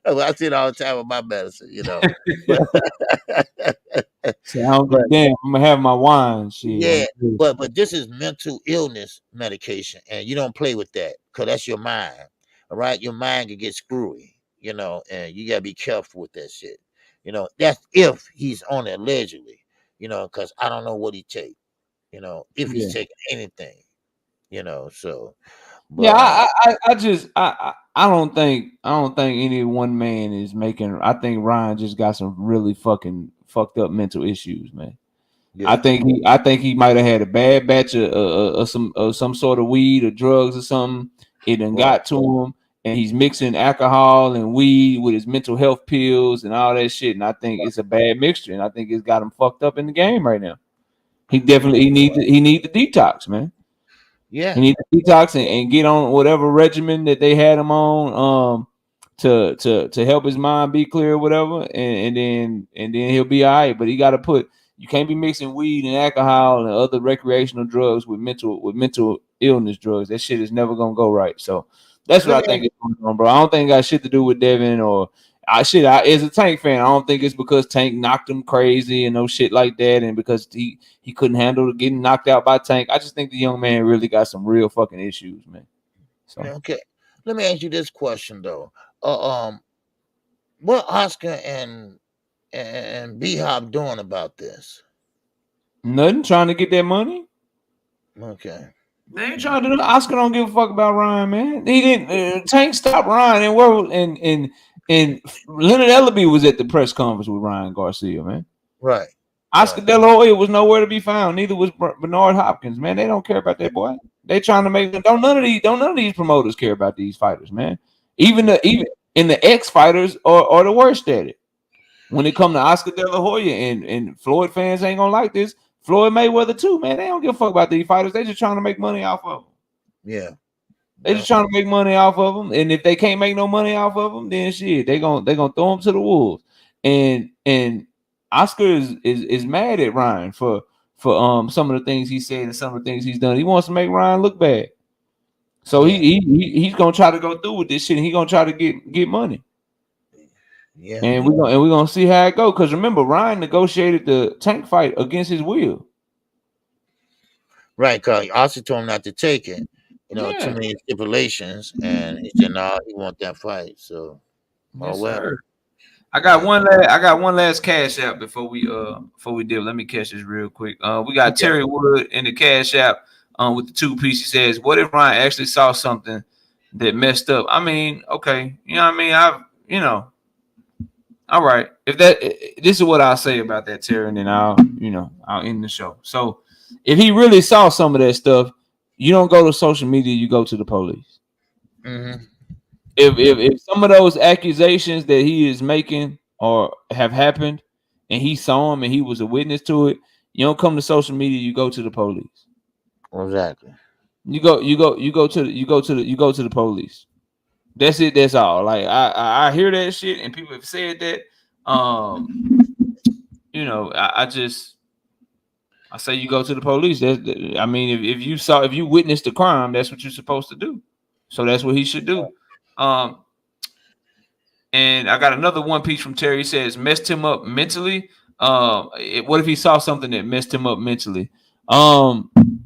well, I see it all the time with my medicine, So I don't But give a damn. I'm gonna have my wine. Shit. yeah, I'm good. but this is mental illness medication, and you don't play with that because that's your mind. All right, your mind can get screwy. you know, and you gotta be careful with that shit. You know, that's if he's on it allegedly, you know, because I don't know what he take, you know, if he's Yeah. taking anything, you know. So, Yeah, but I don't think any one man is making. I think Ryan just got some really fucking fucked up mental issues, man. yeah, I think he might have had a bad batch of some sort of weed or drugs or something. It done right, got to him, and he's mixing alcohol and weed with his mental health pills and all that shit. And I think it's a bad mixture, and I think it's got him fucked up in the game right now. He need the detox, man. yeah, He needs to detox and get on whatever regimen that they had him on, to help his mind be clear or whatever, and then he'll be all right. But he got to put. You can't be mixing weed and alcohol and other recreational drugs with mental illness drugs. That shit is never gonna go right. So that's what let I me think is going on, bro. I don't think it got shit to do with Devin or as a Tank fan, I don't think it's because Tank knocked him crazy and no shit like that, and because he couldn't handle getting knocked out by Tank. I just think the young man really got some real fucking issues, man. So okay. Let me ask you this question though. What Oscar and B Hop doing about this? nothing, trying to get that money. Okay. They ain't trying to. Oscar don't give a fuck about Ryan, man. He didn't. Tank stopped Ryan, and and Leonard Ellaby was at the press conference with Ryan Garcia, man. Right. Oscar Right. De La Hoya was nowhere to be found. Neither was Bernard Hopkins, man. They don't care about that boy. They trying to make them. Don't none of these promoters care about these fighters, man. Even in the ex fighters are the worst at it. When it come to Oscar De La Hoya and Floyd fans ain't gonna like this. Floyd Mayweather too, man. They don't give a fuck about these fighters. They just trying to make money off of them. Yeah. They Yeah. just trying to make money off of them. And if they can't make no money off of them, then shit, they gonna throw them to the wolves. And Oscar is mad at Ryan for some of the things he said and some of the things he's done. He wants to make Ryan look bad. So Yeah. he's gonna try to go through with this shit. And he gonna try to get money. Yeah. And we're gonna see how it go. Because remember, Ryan negotiated the Tank fight against his will. Right. Cause Oscar told him not to take it. You know, too Yeah. many stipulations, and he said, "No, he want that fight." So, oh Yes, well. sir. Yeah. I got one last cash app before we dip. Let me catch this real quick. We got Okay. Terry Wood in the cash app with the 2 piece. He says, what if Ryan actually saw something that messed up? I mean, okay, you know what I mean? All right. If this is what I'll say about that, Terry, and then I'll end the show. So if he really saw some of that stuff, you don't go to social media, you go to the police. Mm-hmm. If some of those accusations that he is making or have happened and he saw him and he was a witness to it, you don't come to social media, you go to the police. Exactly. You go to the police. That's it, that's all. Like I hear that shit and people have said that. I say you go to the police. I mean, if you witnessed the crime, that's what you're supposed to do. So that's what he should do. And I got another 1 piece from Terry. He says, messed him up mentally. What if he saw something that messed him up mentally? I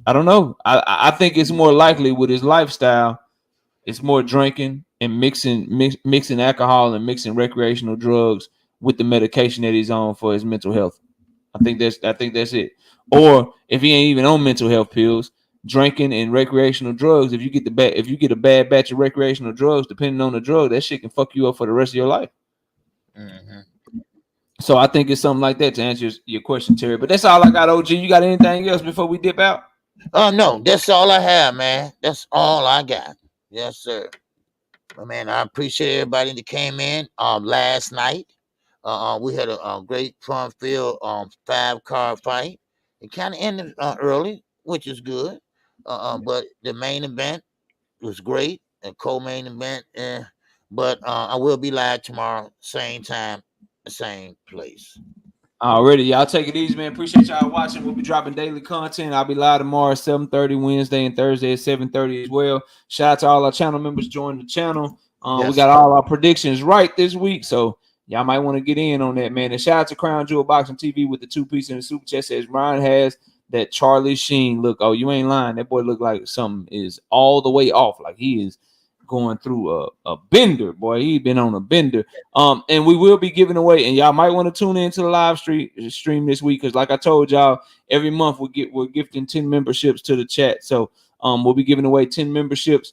don't know. I think it's more likely with his lifestyle. It's more drinking and mixing alcohol and mixing recreational drugs with the medication that he's on for his mental health. I think that's it. Or if he ain't even on mental health pills, drinking and recreational drugs. If you get a bad batch of recreational drugs, depending on the drug, that shit can fuck you up for the rest of your life. Mm-hmm. So I think it's something like that to answer your question, Terry. But that's all I got, OG. You got anything else before we dip out? Oh no, that's all I have, man. That's all I got. Yes, sir. But man, I appreciate everybody that came in last night. We had a great fun-filled 5-card fight. It kind of ended early, which is good. But the main event was great, and co-main event. But I will be live tomorrow, same time, same place. Already, y'all take it easy, man. Appreciate y'all watching. We'll be dropping daily content. I'll be live tomorrow at 7:30, Wednesday and Thursday at 7:30 as well. Shout out to all our channel members joining the channel. We Yes. got all our predictions right this week, so y'all might want to get in on that, man. And shout out to Crown Jewel Boxing TV with the 2 piece in the super chat. Says Ryan has that Charlie Sheen look. Oh, you ain't lying. That boy look like something is all the way off. Like he is going through a bender, boy. He been on a bender. And we will be giving away, and y'all might want to tune into the live stream this week, because like I told y'all, every month we're gifting 10 memberships to the chat. So we'll be giving away 10 memberships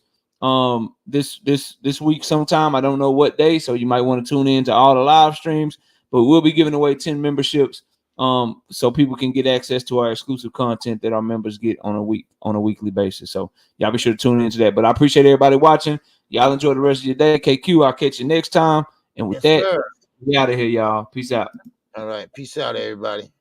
this week sometime. I don't know what day, so you might want to tune in to all the live streams, but we'll be giving away 10 memberships so people can get access to our exclusive content that our members get on a weekly basis. So y'all be sure to tune into that. But I appreciate everybody watching. Y'all enjoy the rest of your day. KQ, I'll catch you next time. And with that, we out of here, y'all. Peace out. All right. Peace out, everybody.